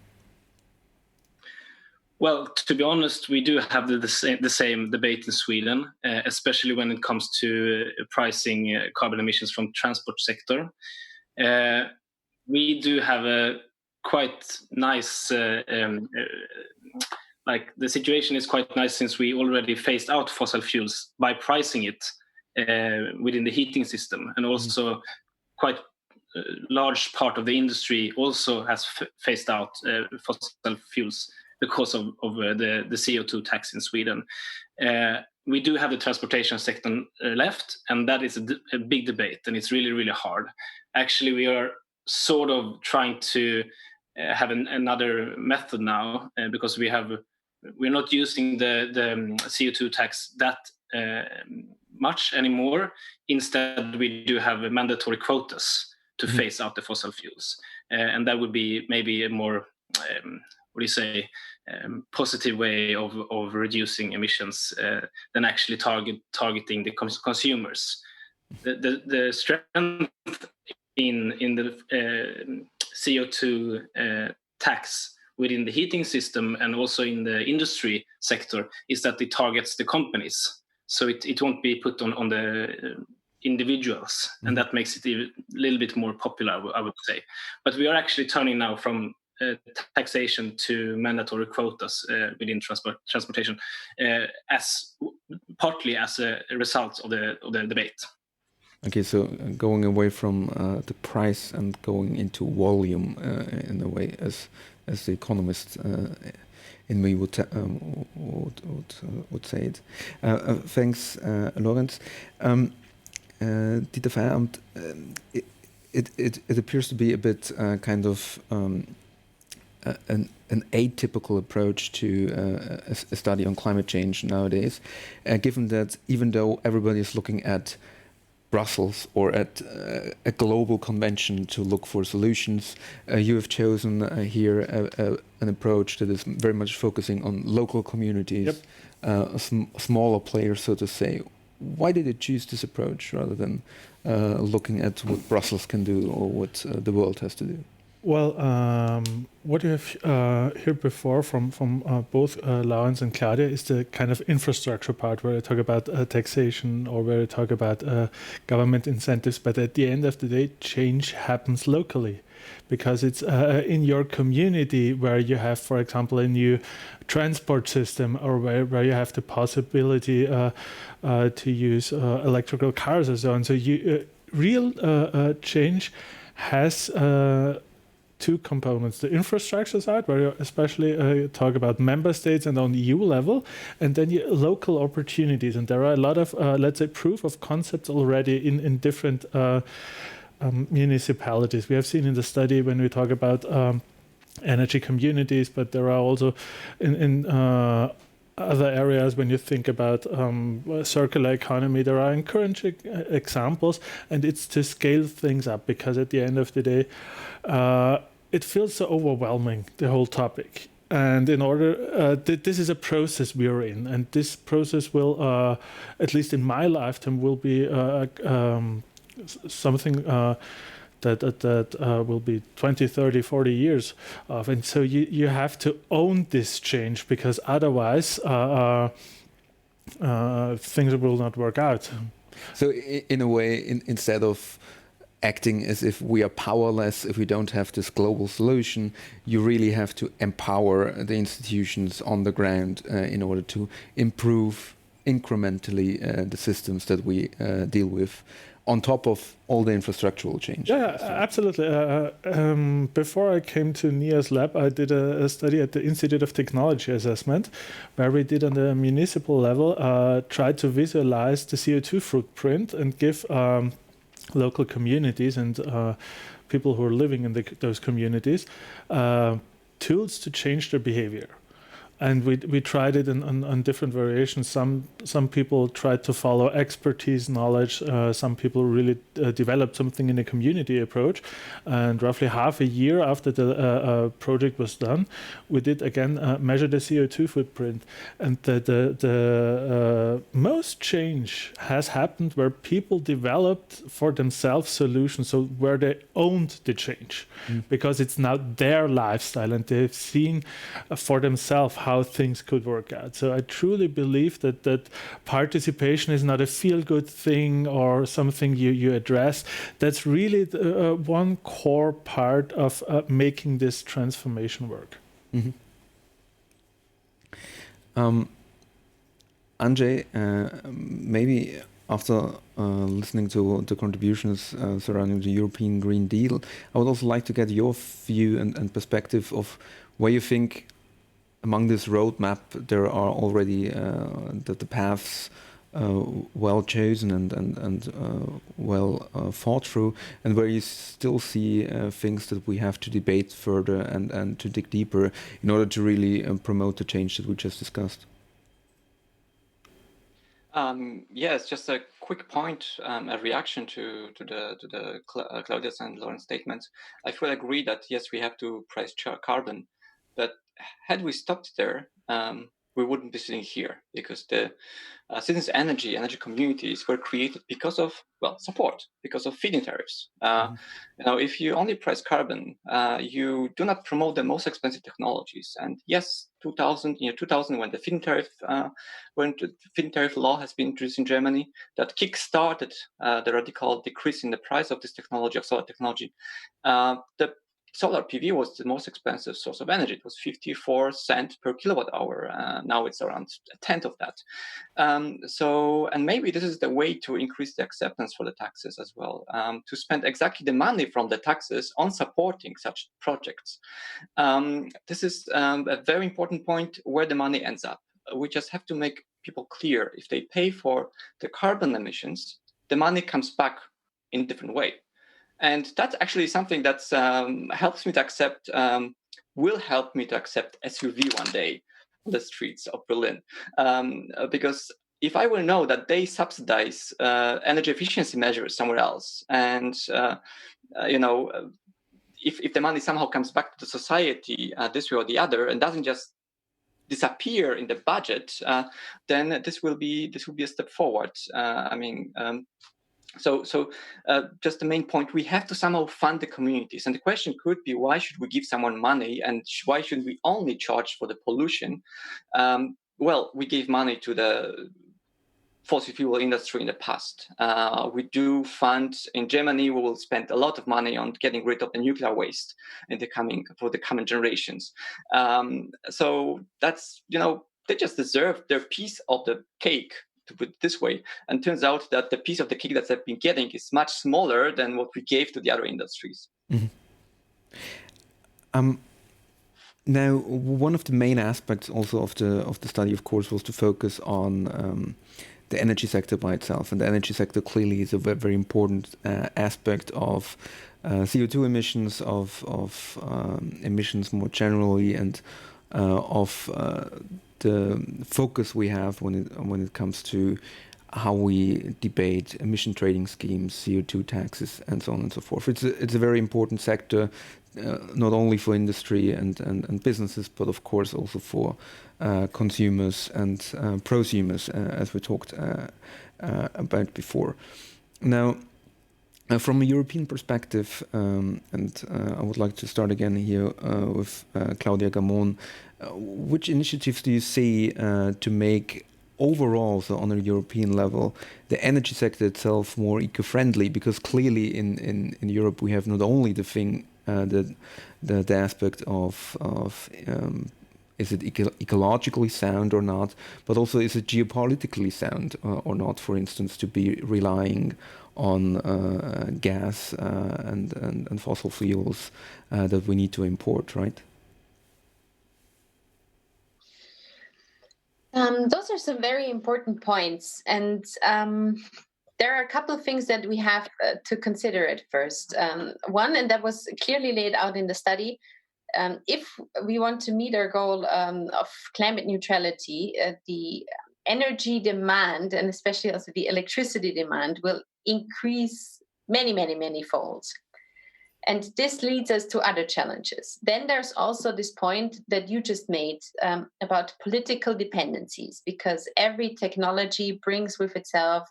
Well, to be honest, we do have the same debate in Sweden, especially when it comes to pricing carbon emissions from transport sector. We do have a quite nice, like the situation is quite nice since we already phased out fossil fuels by pricing it within the heating system, and also quite a large part of the industry also has phased out fossil fuels because of the CO2 tax in Sweden. We do have the transportation sector left, and that is a big debate, and it's really, really hard. Actually, we are sort of trying to have another method now because we're not using the CO2 tax that much anymore. Instead, we do have mandatory quotas to phase out the fossil fuels, and that would be maybe a more positive way of reducing emissions than actually targeting the consumers. The strength in the CO2 tax within the heating system and also in the industry sector is that it targets the companies, so it won't be put on the individuals, and that makes it a little bit more popular, I would say. But we are actually turning now from taxation to mandatory quotas within transportation, partly as a result of the debate. Okay, so going away from the price and going into volume in a way, as the economist in me would say it. Thanks, Lorenz. Dieter Feierabend, it appears to be a bit kind of an atypical approach to a study on climate change nowadays, given that even though everybody is looking at Brussels or at a global convention to look for solutions. You have chosen here an approach that is very much focusing on local communities, smaller players, so to say. Why did you choose this approach rather than looking at what Brussels can do or what the world has to do? Well, what you have heard before from both Lawrence and Claudia is the kind of infrastructure part where I talk about taxation or where I talk about government incentives. But at the end of the day, change happens locally because it's in your community where you have, for example, a new transport system or where you have the possibility to use electrical cars and so on. So real change has two components: the infrastructure side, where you especially talk about member states and on the EU level, and then local opportunities. And there are a lot of, let's say, proof of concepts already in different municipalities. We have seen in the study when we talk about energy communities, but there are also in other areas when you think about circular economy, there are encouraging examples, and it's to scale things up because at the end of the day, it feels so overwhelming, the whole topic. And in order, this is a process we are in, and this process will, at least in my lifetime, will be something that will be 20, 30, 40 years of. And so you have to own this change because otherwise things will not work out. So in a way, instead of acting as if we are powerless, if we don't have this global solution, you really have to empower the institutions on the ground in order to improve incrementally the systems that we deal with, on top of all the infrastructural change. Yeah, absolutely. Before I came to NEOS Lab, I did a study at the Institute of Technology Assessment, where we did on the municipal level, try to visualize the CO2 footprint and give local communities and people who are living in those communities tools to change their behavior. And we tried it on different variations. Some people tried to follow expertise, knowledge. Some people really developed something in a community approach. And roughly half a year after the project was done, we did again measure the CO2 footprint. And the most change has happened where people developed for themselves solutions, so where they owned the change, because it's now their lifestyle and they've seen for themselves how things could work out. So I truly believe that participation is not a feel-good thing or something you address. That's really one core part of making this transformation work. Mm-hmm. Andrzej, maybe after listening to the contributions surrounding the European Green Deal, I would also like to get your view and perspective of where you think among this roadmap there are already the paths well chosen and well thought through, and where you still see things that we have to debate further and to dig deeper in order to really promote the change that we just discussed. Yes, just a quick point, a reaction to the Claudia's and Lauren's statements. I fully agree that yes, we have to price carbon, but had we stopped there, we wouldn't be sitting here, because the citizens' energy communities were created because of support, because of feed-in tariffs. If you only price carbon, you do not promote the most expensive technologies. And yes, 2000 when the feed-in tariff law has been introduced in Germany, that kick-started the radical decrease in the price of this technology, of solar technology. The solar PV was the most expensive source of energy. It was 54 cents per kilowatt hour. Now it's around a tenth of that. And maybe this is the way to increase the acceptance for the taxes as well, to spend exactly the money from the taxes on supporting such projects. This is a very important point where the money ends up. We just have to make people clear, if they pay for the carbon emissions, the money comes back in a different way. And that's actually something that helps me to accept, will help me to accept SUV one day on the streets of Berlin. Because if I will know that they subsidize energy efficiency measures somewhere else, and if the money somehow comes back to the society this way or the other, and doesn't just disappear in the budget, then this will be a step forward. So just the main point, we have to somehow fund the communities. And the question could be, why should we give someone money, and why should we only charge for the pollution? Well, we gave money to the fossil fuel industry in the past. We do fund, in Germany, we will spend a lot of money on getting rid of the nuclear waste for the coming generations. So that's, they just deserve their piece of the cake, to put it this way. And turns out that the piece of the cake that they've been getting is much smaller than what we gave to the other industries. Mm-hmm. Now, one of the main aspects also of the study, of course, was to focus on the energy sector by itself, and the energy sector clearly is a very important aspect of CO2 emissions, of emissions more generally, and of the focus we have when it comes to how we debate emission trading schemes, CO2 taxes, and so on and so forth. It's a very important sector, not only for industry and businesses, but of course also for consumers and prosumers, as we talked about before. Now, from a European perspective, and I would like to start again here with Claudia Gamon, which initiatives do you see to make overall, so on a European level, the energy sector itself more eco-friendly? Because clearly in Europe we have not only the thing, the aspect of is it ecologically sound or not, but also is it geopolitically sound or not, for instance, to be relying on gas and fossil fuels that we need to import, right? Those are some very important points, and there are a couple of things that we have to consider at first. One, and that was clearly laid out in the study, if we want to meet our goal of climate neutrality, the energy demand, and especially also the electricity demand, will increase many folds. And this leads us to other challenges. Then there's also this point that you just made about political dependencies, because every technology brings with itself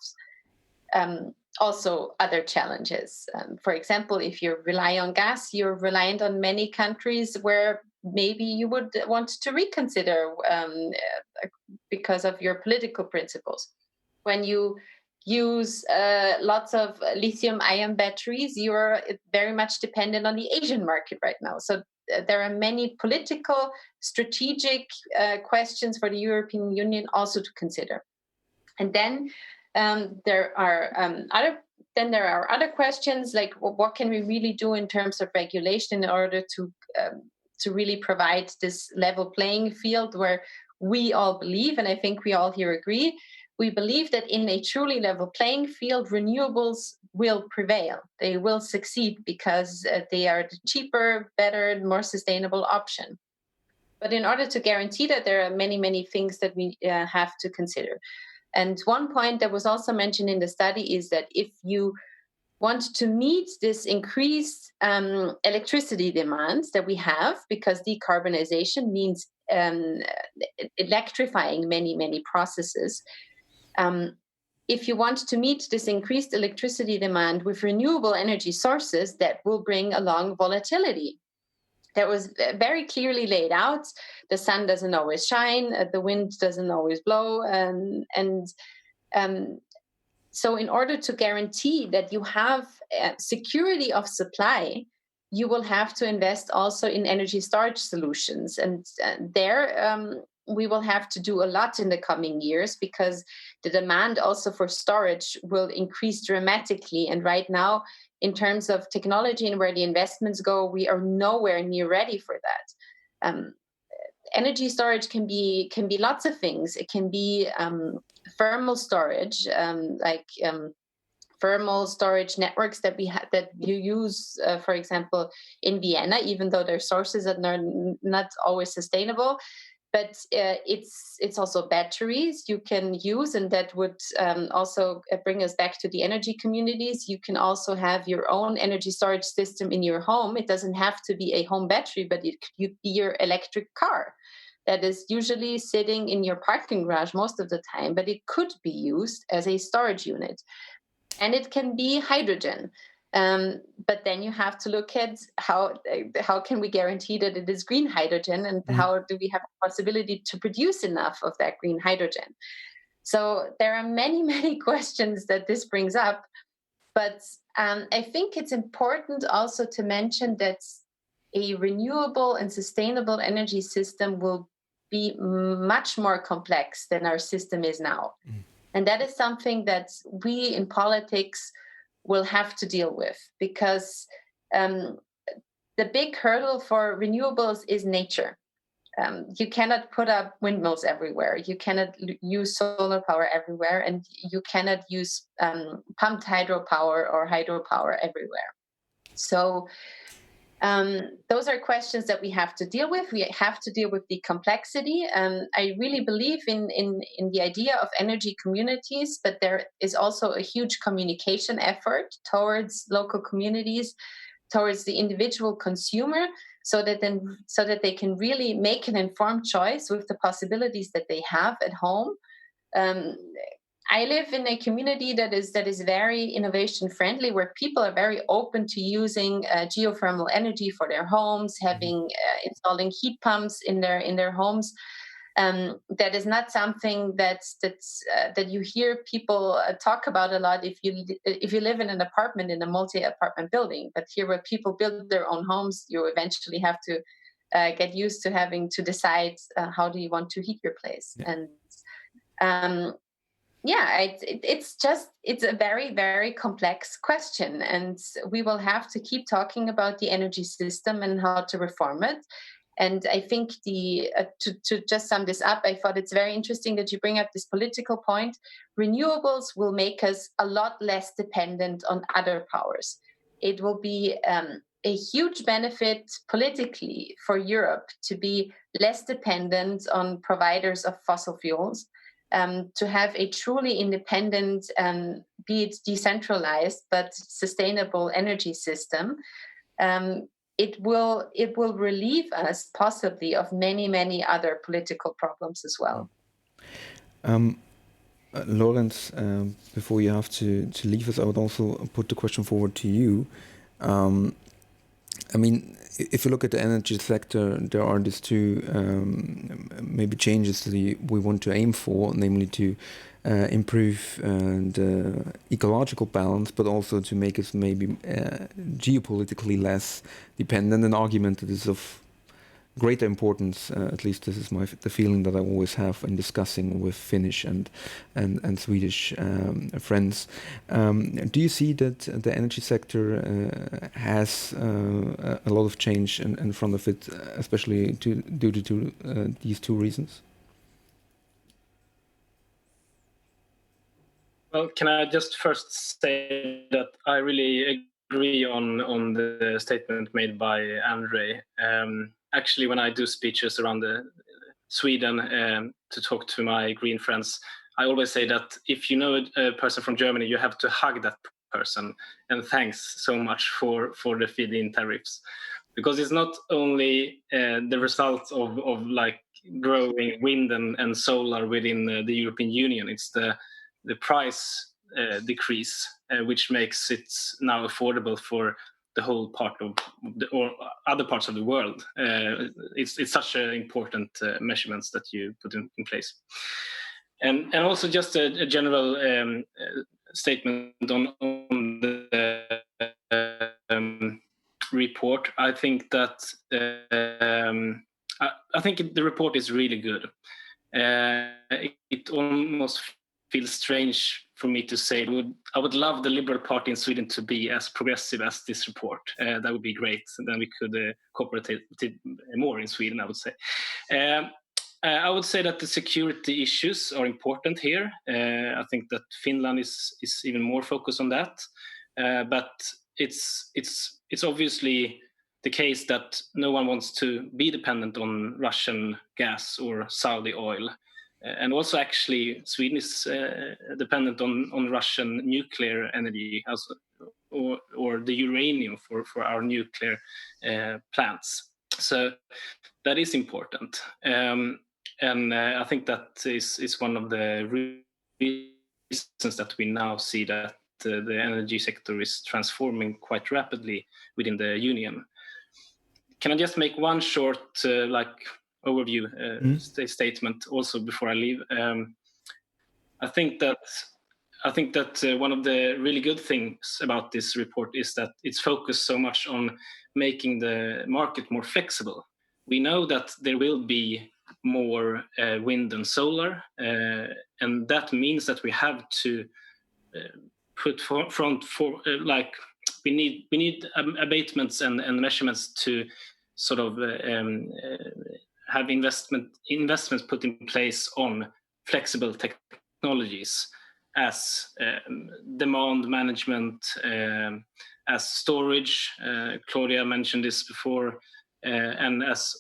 also other challenges. For example, if you rely on gas, you're reliant on many countries where maybe you would want to reconsider because of your political principles. When you use lots of lithium-ion batteries, you are very much dependent on the Asian market right now. So there are many political, strategic questions for the European Union also to consider. And then there are other questions, like what can we really do in terms of regulation in order to really provide this level playing field where we all believe, and I think we all here agree, we believe that in a truly level playing field, renewables will prevail. They will succeed because they are the cheaper, better, more sustainable option. But in order to guarantee that, there are many things that we have to consider. And one point that was also mentioned in the study is that if you want to meet this increased electricity demands that we have, because decarbonization means electrifying many processes, if you want to meet this increased electricity demand with renewable energy sources, that will bring along volatility. That was very clearly laid out. The sun doesn't always shine, the wind doesn't always blow, so in order to guarantee that you have security of supply, you will have to invest also in energy storage solutions. And there we will have to do a lot in the coming years, because the demand also for storage will increase dramatically. And right now, in terms of technology and where the investments go, we are nowhere near ready for that. Energy storage can be lots of things. It can be thermal storage, like thermal storage networks that you use, for example, in Vienna, even though their sources are not always sustainable. but it's also batteries you can use, and that would also bring us back to the energy communities. You can also have your own energy storage system in your home. It doesn't have to be a home battery, but it could be your electric car that is usually sitting in your parking garage most of the time, but it could be used as a storage unit. And it can be hydrogen. But then you have to look at how can we guarantee that it is green hydrogen, and how do we have a possibility to produce enough of that green hydrogen? So there are many, many questions that this brings up. But I think it's important also to mention that a renewable and sustainable energy system will be much more complex than our system is now. And that is something that we in politics will have to deal with, because the big hurdle for renewables is nature. You cannot put up windmills everywhere. You cannot use solar power everywhere, and you cannot use pumped hydropower or hydropower everywhere. So those are questions that we have to deal with. We have to deal with the complexity. I really believe in the idea of energy communities, but there is also a huge communication effort towards local communities, towards the individual consumer, so that they can really make an informed choice with the possibilities that they have at home. I live in a community that is very innovation friendly, where people are very open to using geothermal energy for their homes, installing heat pumps in their homes. That is not something that you hear people talk about a lot if you live in an apartment, in a multi-apartment building. But here, where people build their own homes, you eventually have to get used to having to decide how do you want to heat your place. And it's a very, very complex question, and we will have to keep talking about the energy system and how to reform it. And I think to just sum this up, I thought it's very interesting that you bring up this political point. Renewables will make us a lot less dependent on other powers. It will be a huge benefit politically for Europe to be less dependent on providers of fossil fuels. To have a truly independent, be it decentralized but sustainable energy system, it will relieve us possibly of many, many other political problems as well. Lorenz, before you have to leave us, I would also put the question forward to you. I mean, if you look at the energy sector, there are these two maybe changes that we want to aim for, namely to improve the ecological balance, but also to make us maybe geopolitically less dependent, an argument that is of greater importance, at least this is the feeling that I always have in discussing with Finnish and Swedish friends. Do you see that the energy sector has a lot of change in front of it, especially due to these two reasons? Well, can I just first say that I really agree on the statement made by Andrzej. Actually, when I do speeches around Sweden to talk to my green friends, I always say that if you know a person from Germany, you have to hug that person and thanks so much for the feed-in tariffs, because it's not only the result of like growing wind and solar within the European Union. It's the price decrease, which makes it now affordable for the whole part of or other parts of the world. It's such an important measurements that you put in place. And also just a general statement on the report. I think that I think the report is really good. It almost feels strange for me to say. I would love the Liberal Party in Sweden to be as progressive as this report. That would be great. And then we could cooperate more in Sweden, I would say. I would say that the security issues are important here. I think that Finland is even more focused on that. But it's obviously the case that no one wants to be dependent on Russian gas or Saudi oil. And also, actually, Sweden is dependent on Russian nuclear energy or the uranium for our nuclear plants. So that is important. And I think that is one of the reasons that we now see that the energy sector is transforming quite rapidly within the Union. Can I just make one short overview statement also before I leave? I think that one of the really good things about this report is that it's focused so much on making the market more flexible. We know that there will be more wind and solar, and that means that we have to we need abatements and measurements to sort of have investments put in place on flexible technologies as demand management, as storage. Claudia mentioned this before, and as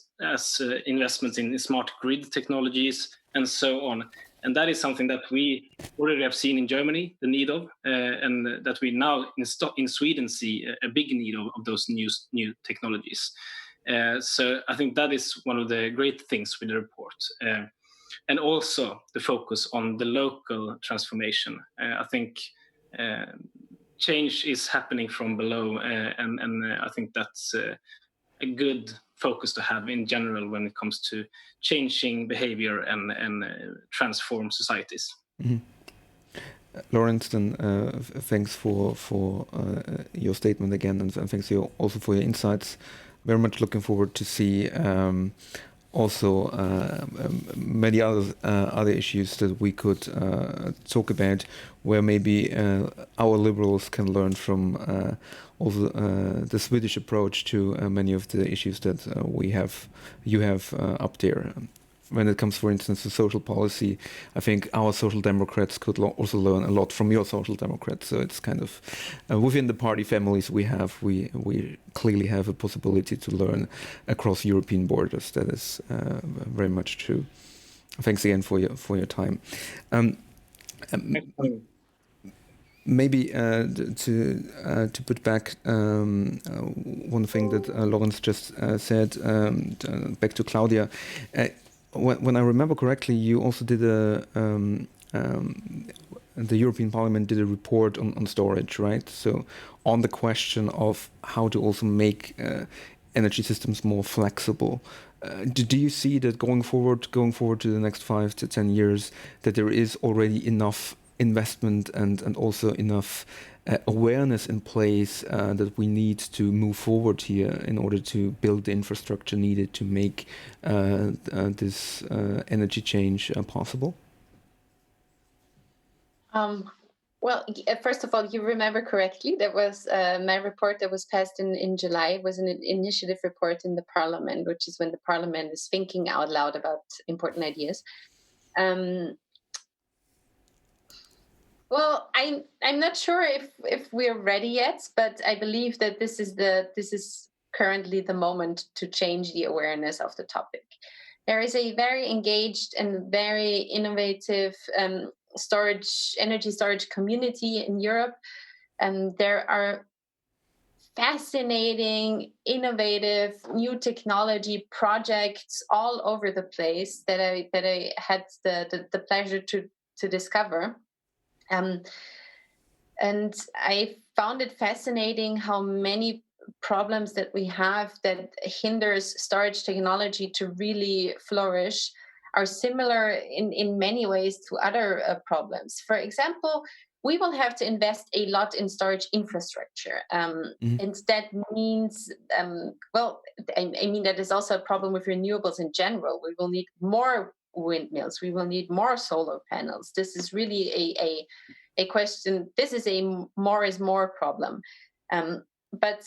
investments in smart grid technologies and so on. And that is something that we already have seen in Germany, the need of, and that we now in Sweden see a big need of those new technologies. So I think that is one of the great things with the report. And also the focus on the local transformation. I think change is happening from below, and I think that's a good focus to have in general when it comes to changing behavior and transform societies. Mm-hmm. Lawrence, then thanks for your statement again, and thanks also for your insights. Very much looking forward to see also many other issues that we could talk about, where maybe our liberals can learn from also the Swedish approach to many of the issues that you have up there. When it comes, for instance, to social policy, I think our social democrats could also learn a lot from your social democrats. So it's kind of within the party families we clearly have a possibility to learn across European borders. That is very much true. Thanks again for your time. Maybe to put back one thing that Lawrence just said, back to Claudia. When I remember correctly, you also did the European Parliament did a report on storage, right? So on the question of how to also make energy systems more flexible. Do you see that going forward to the next 5 to 10 years, that there is already enough investment and also enough awareness in place that we need to move forward here in order to build the infrastructure needed to make this energy change possible? Well, first of all, you remember correctly. That was my report that was passed in July. It was an initiative report in the Parliament, which is when the Parliament is thinking out loud about important ideas. Well, I'm not sure if we're ready yet, but I believe that this is currently the moment to change the awareness of the topic. There is a very engaged and very innovative energy storage community in Europe, and there are fascinating, innovative, new technology projects all over the place that I had the pleasure to discover. And I found it fascinating how many problems that we have that hinders storage technology to really flourish are similar in many ways to other problems. For example, we will have to invest a lot in storage infrastructure. And that means, I mean, that is also a problem with renewables in general. We will need more windmills. We will need more solar panels. This is really a question. This is a more is more problem. But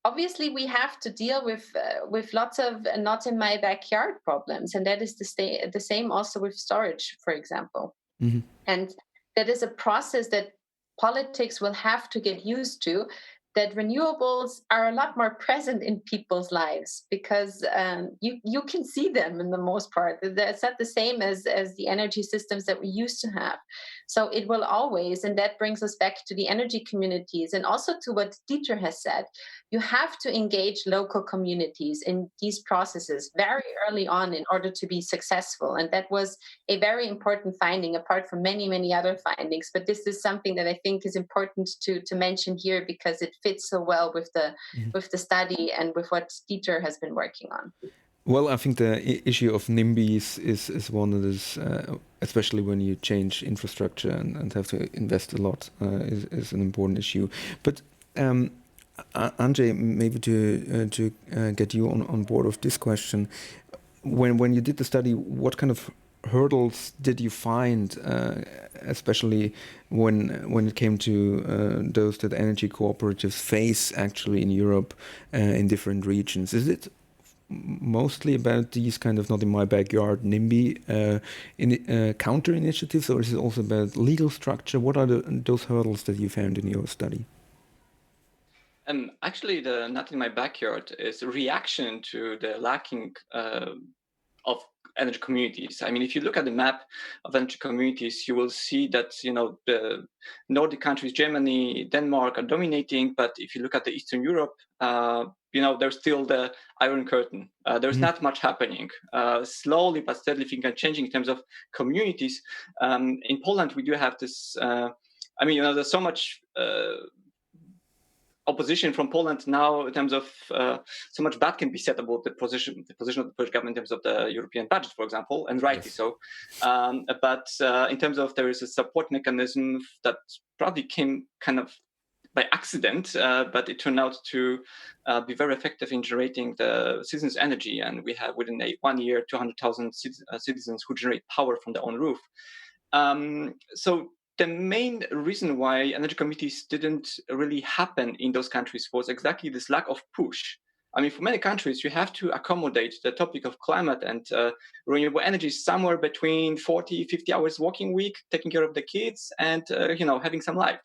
obviously, we have to deal with lots of not in my backyard problems, and that is the same also with storage, for example. And that is a process that politics will have to get used to, that renewables are a lot more present in people's lives because you can see them in the most part. It's not the same as the energy systems that we used to have. So it will always, and that brings us back to the energy communities and also to what Dieter has said. You have to engage local communities in these processes very early on in order to be successful. And that was a very important finding, apart from many, many other findings. But this is something that I think is important to mention here because it fits so well with the study and with what Dieter has been working on. Well, I think the issue of NIMBYs is one that is, especially when you change infrastructure and have to invest a lot, is an important issue. But Andrzej, maybe to get you on board of this question, when you did the study, what kind of hurdles did you find, especially when it came to those that energy cooperatives face actually in Europe in different regions? Is it mostly about these kind of not in my backyard NIMBY counter initiatives, or is it also about legal structure? What are those hurdles that you found in your study? Actually, the not in my backyard is a reaction to the lacking of energy communities. I mean, if you look at the map of energy communities, you will see that, the Nordic countries, Germany, Denmark are dominating. But if you look at the Eastern Europe, there's still the Iron Curtain. There's not much happening. Slowly but steadily things are changing in terms of communities. In Poland, we do have this, there's so much opposition from Poland now in terms of so much bad can be said about the position of the Polish government in terms of the European budget, for example, and rightly so. But in terms of there is a support mechanism that probably came kind of by accident, but it turned out to be very effective in generating the citizens' energy. And we have within 1 year, 200,000 citizens who generate power from their own roof. So the main reason why energy committees didn't really happen in those countries was exactly this lack of push. I mean, for many countries, you have to accommodate the topic of climate and renewable energy somewhere between 40, 50 hours working week, taking care of the kids and, having some life.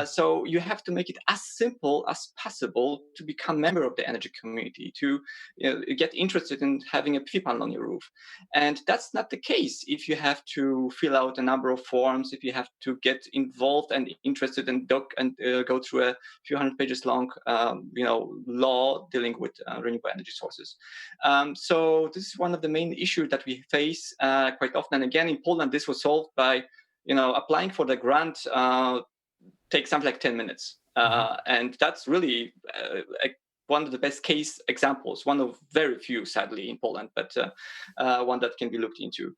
So you have to make it as simple as possible to become a member of the energy community, to get interested in having a PV panel on your roof. And that's not the case if you have to fill out a number of forms, if you have to get involved and interested and go through a few hundred pages long, law dealing with renewable energy sources. So this is one of the main issues that we face quite often. And again, in Poland, this was solved by, applying for the grant takes something like 10 minutes. And that's really one of the best case examples, one of very few, sadly, in Poland, but one that can be looked into.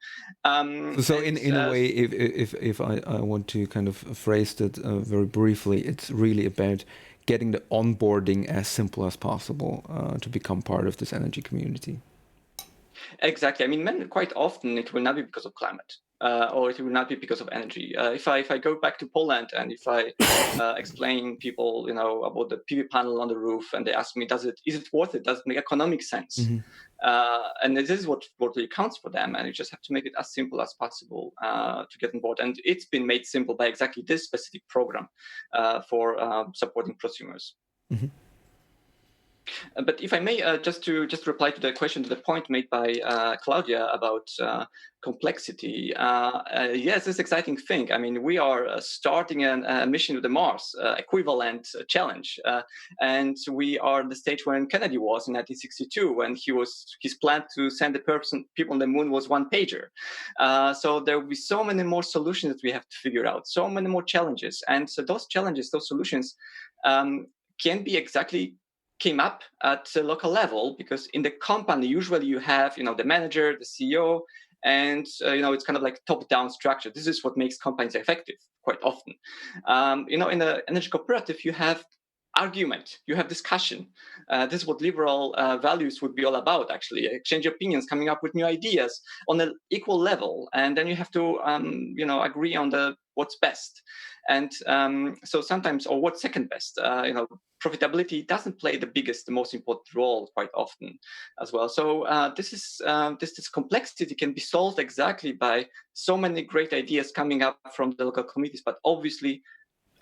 So in a way, if I want to kind of phrase that very briefly, it's really about getting the onboarding as simple as possible to become part of this energy community. Exactly. I mean, quite often it will not be because of climate, or it will not be because of energy. If I go back to Poland and if I explain people, about the PV panel on the roof, and they ask me, is it worth it? Does it make economic sense? And this is what really counts for them. And you just have to make it as simple as possible to get on board. And it's been made simple by exactly this specific program for supporting prosumers. But if I may, just reply to the question, to the point made by Claudia about complexity. Yes, it's an exciting thing. I mean, we are starting a mission to the Mars equivalent challenge, and we are at the stage when Kennedy was in 1962, when his plan to send people on the moon was one pager. So there will be so many more solutions that we have to figure out, so many more challenges, and so those challenges, those solutions, can be came up at the local level, because in the company usually you have the manager, the CEO, and it's kind of like top-down structure. This is what makes companies effective quite often. In an energy cooperative you have argument, you have discussion. This is what liberal values would be all about, actually. Exchange opinions, coming up with new ideas on an equal level, and then you have to agree on what's best. And so sometimes, or what's second best, profitability doesn't play the most important role quite often as well. So this complexity can be solved exactly by so many great ideas coming up from the local committees, but obviously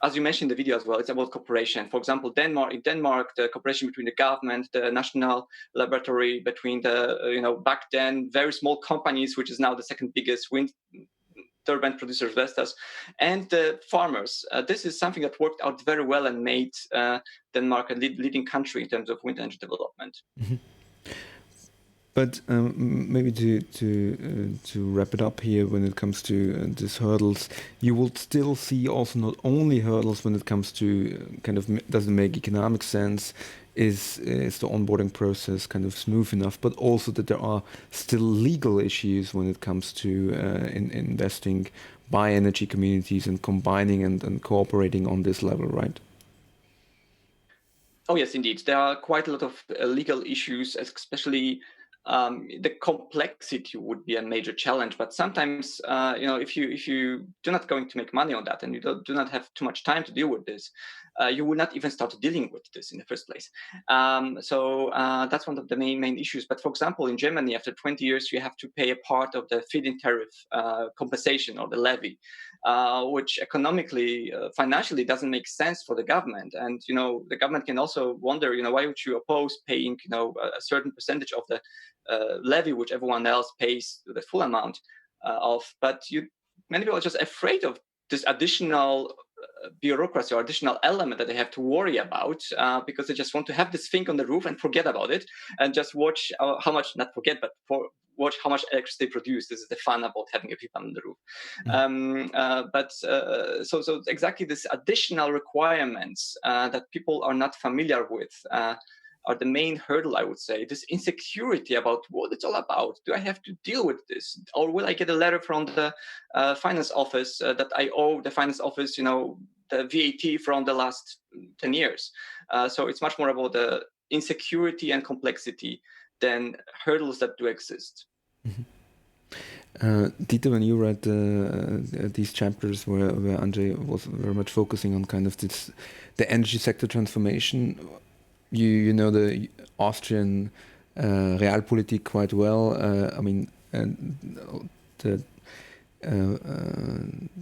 as you mentioned in the video as well, it's about cooperation. For example, in Denmark, the cooperation between the government, the national laboratory, between the, back then, very small companies, which is now the second biggest wind turbine producers, Vestas, and the farmers. This is something that worked out very well and made Denmark a leading country in terms of wind energy development. Mm-hmm. But maybe to wrap it up here, when it comes to these hurdles, you will still see also not only hurdles when it comes to kind of does it make economic sense, is the onboarding process kind of smooth enough, but also that there are still legal issues when it comes to investing by energy communities and combining and cooperating on this level, right? Oh yes, indeed. There are quite a lot of legal issues, especially the complexity would be a major challenge. But sometimes, if you do not going to make money on that, and you do not have too much time to deal with this, you will not even start dealing with this in the first place. So that's one of the main issues. But for example, in Germany, after 20 years, you have to pay a part of the feed-in tariff compensation or the levy, which economically, financially doesn't make sense for the government. And, the government can also wonder, why would you oppose paying, a certain percentage of the levy, which everyone else pays the full amount of. But many people are just afraid of this additional bureaucracy or additional element that they have to worry about because they just want to have this thing on the roof and forget about it and just watch how much, not forget, but watch how much electricity they produce. This is the fun about having a people on the roof. Mm-hmm. So exactly this additional requirements that people are not familiar with are the main hurdle, I would say. This insecurity about what it's all about. Do I have to deal with this? Or will I get a letter from the finance office that I owe the finance office, the VAT from the last 10 years? So it's much more about the insecurity and complexity than hurdles that do exist. Mm-hmm. Dieter, when you read these chapters where Andrzej was very much focusing on kind of the energy sector transformation, you know the Austrian Realpolitik quite well.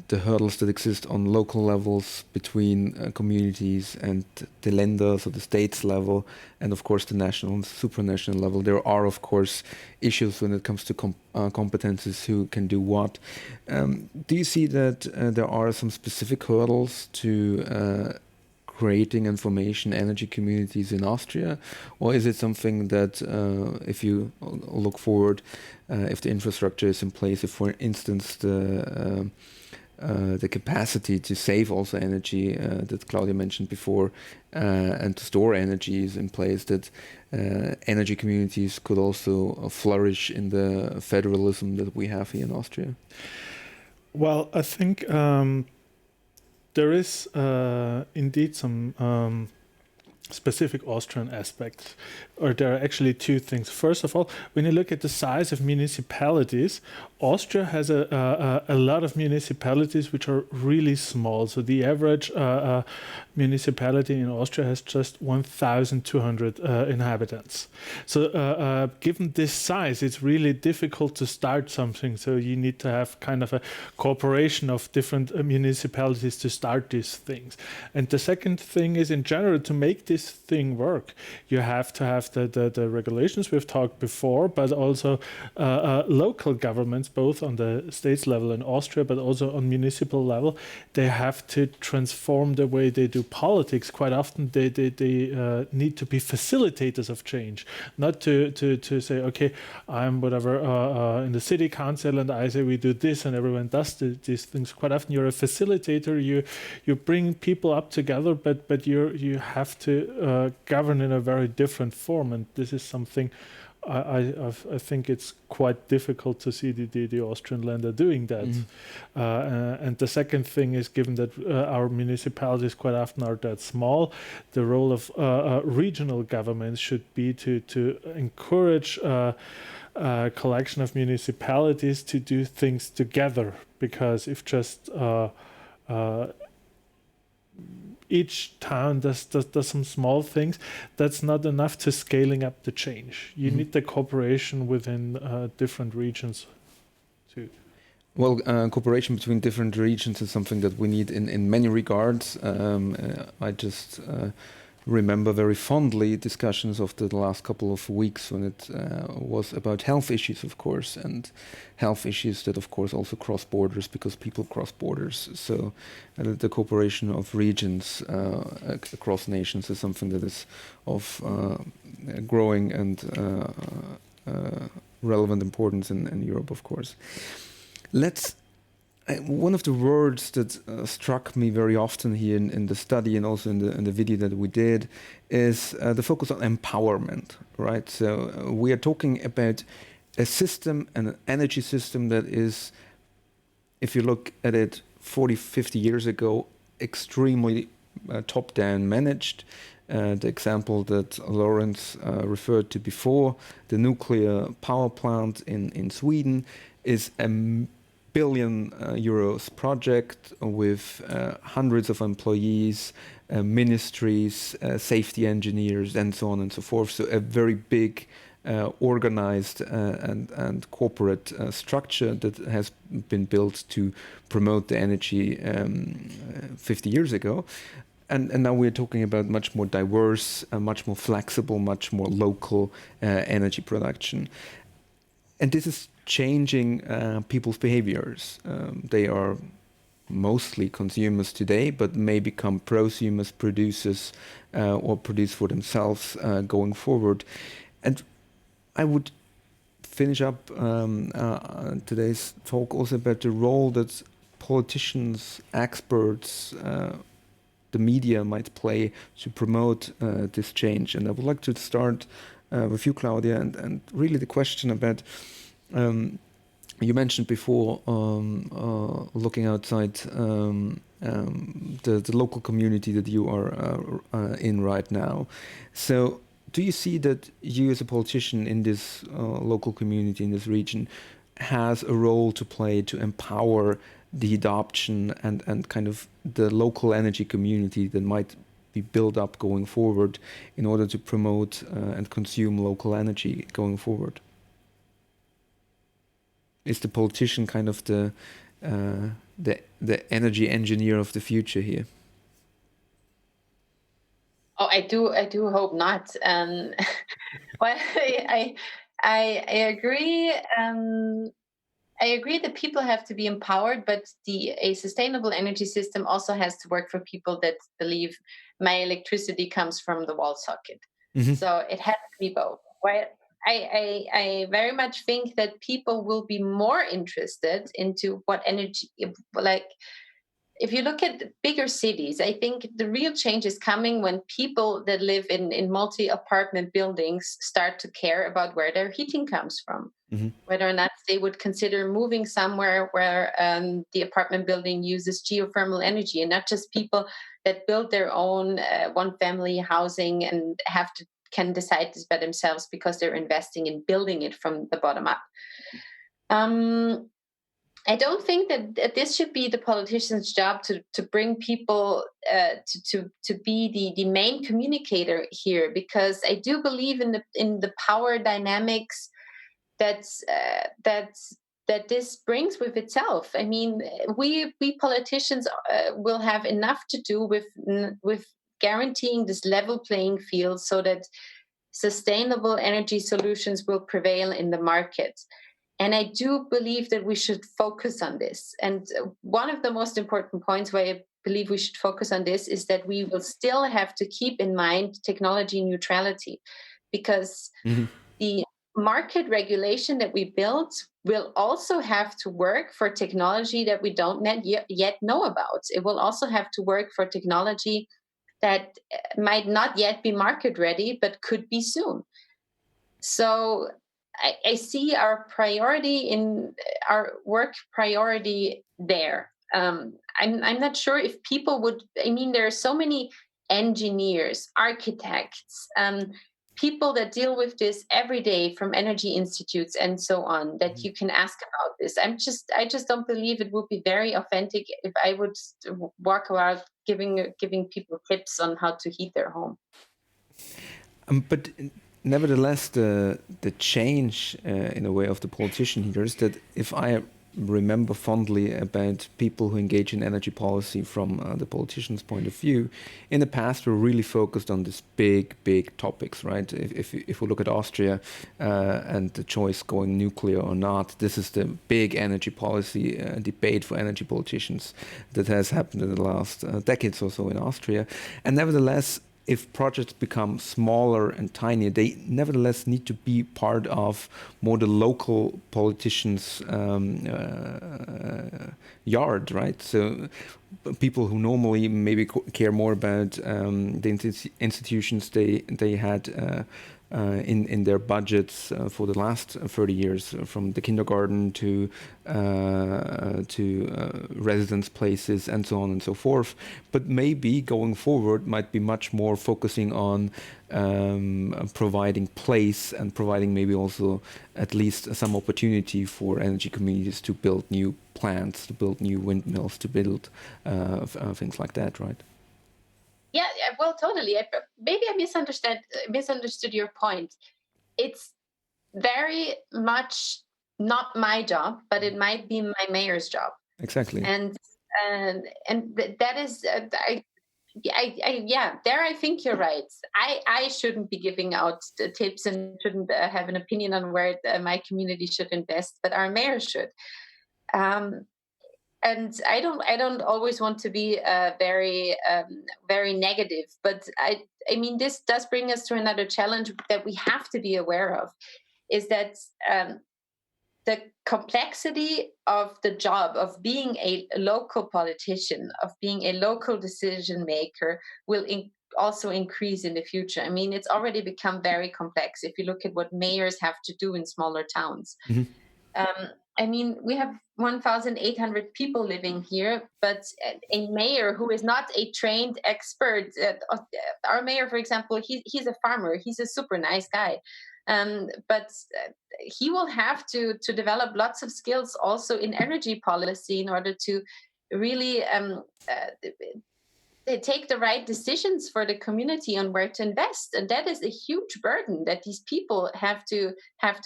The hurdles that exist on local levels between communities and the Länder, so the states level, and of course the national and supranational level. There are of course issues when it comes to competences, who can do what. Do you see that there are some specific hurdles to creating information energy communities in Austria, or is it something that if you look forward, if the infrastructure is in place, if for instance the capacity to save also energy that Claudia mentioned before and to store energy is in place, that energy communities could also flourish in the federalism that we have here in Austria? Well, I think there is indeed some specific Austrian aspects, or there are actually two things. First of all, when you look at the size of municipalities, Austria has a lot of municipalities which are really small. So the average municipality in Austria has just 1,200 inhabitants. So given this size, it's really difficult to start something. So you need to have kind of a cooperation of different municipalities to start these things. And the second thing is, in general, to make this thing work, you have to have the regulations we've talked before, but also local governments, both on the states level in Austria, but also on municipal level. They have to transform the way they do politics. Quite often they need to be facilitators of change, not to say, okay, I'm whatever in the city council and I say we do this and everyone does these things. Quite often you're a facilitator, you bring people up together, but you have to govern in a very different form, and this is something I think it's quite difficult to see the Austrian Länder doing that. Mm-hmm. And the second thing is, given that our municipalities quite often are that small, the role of regional governments should be to encourage a collection of municipalities to do things together, because if just each town does some small things, that's not enough to scaling up the change. You need the cooperation within different regions too. Well, cooperation between different regions is something that we need in many regards. I just remember very fondly discussions of the last couple of weeks when it was about health issues, of course, and health issues that, of course, also cross borders because people cross borders. So the cooperation of regions across nations is something that is of growing and relevant importance in Europe, of course. One of the words that struck me very often here in the study and also in the video that we did is the focus on empowerment, right? So we are talking about a system, an energy system that is, if you look at it 40, 50 years ago, extremely top-down managed. The example that Lawrence referred to before, the nuclear power plant in Sweden, is a billion euros project with hundreds of employees, ministries, safety engineers, and so on and so forth. So a very big organized and corporate structure that has been built to promote the energy 50 years ago. And now we're talking about much more diverse, much more flexible, much more local energy production. And this is changing people's behaviors. They are mostly consumers today, but may become prosumers, producers, or produce for themselves going forward. And I would finish up today's talk also about the role that politicians, experts, the media might play to promote this change. And I would like to start with you, Claudia, and really the question about you mentioned before looking outside the local community that you are in right now. So do you see that you as a politician in this local community, in this region, has a role to play to empower the adoption and kind of the local energy community that might be built up going forward in order to promote and consume local energy going forward? Is the politician kind of the energy engineer of the future here? Oh, I do hope not. Well, I agree. I agree that people have to be empowered, but a sustainable energy system also has to work for people that believe my electricity comes from the wall socket. Mm-hmm. So it has to be both. Well, I very much think that people will be more interested into what energy, like, if you look at bigger cities, I think the real change is coming when people that live in multi-apartment buildings start to care about where their heating comes from, mm-hmm. whether or not they would consider moving somewhere where the apartment building uses geothermal energy, and not just people that build their own one-family housing and can decide this by themselves because they're investing in building it from the bottom up. I don't think that this should be the politician's job to bring people to be the main communicator here, because I do believe in the power dynamics that this brings with itself. I mean, we politicians will have enough to do with guaranteeing this level playing field so that sustainable energy solutions will prevail in the market. And I do believe that we should focus on this. And one of the most important points why I believe we should focus on this is that we will still have to keep in mind technology neutrality, because mm-hmm. the market regulation that we built will also have to work for technology that we don't yet know about. It will also have to work for technology that might not yet be market ready, but could be soon. So I see our priority in our work priority there. I'm not sure if people would. I mean, there are so many engineers, architects, people that deal with this every day from energy institutes and so on that mm-hmm. you can ask about this. I just don't believe it would be very authentic if I would walk around giving people tips on how to heat their home. But nevertheless, the change in a way of the politician here is that if I remember fondly about people who engage in energy policy from the politicians' point of view. In the past, we're really focused on these big topics, right? If we look at Austria and the choice going nuclear or not, this is the big energy policy debate for energy politicians that has happened in the last decades or so in Austria. And nevertheless, if projects become smaller and tinier, they nevertheless need to be part of more the local politicians' yard, right? So people who normally maybe care more about the institutions they had in their budgets for the last 30 years, from the kindergarten to residence places and so on and so forth. But maybe going forward might be much more focusing on providing place and providing maybe also at least some opportunity for energy communities to build new plants, to build new windmills, to build things like that, right? Yeah, well, totally. Maybe I misunderstood your point. It's very much not my job, but it might be my mayor's job. Exactly. And that is, there I think you're right. I shouldn't be giving out the tips and shouldn't have an opinion on where my community should invest, but our mayor should. And I don't always want to be very negative, but I mean, this does bring us to another challenge that we have to be aware of, is that the complexity of the job of being a local politician, of being a local decision maker, will also increase in the future. I mean, it's already become very complex if you look at what mayors have to do in smaller towns. Mm-hmm. I mean, we have 1,800 people living here, but a mayor who is not a trained expert, our mayor, for example, he's a farmer, he's a super nice guy. But he will have to develop lots of skills also in energy policy in order to really take the right decisions for the community on where to invest, and that is a huge burden that these people have to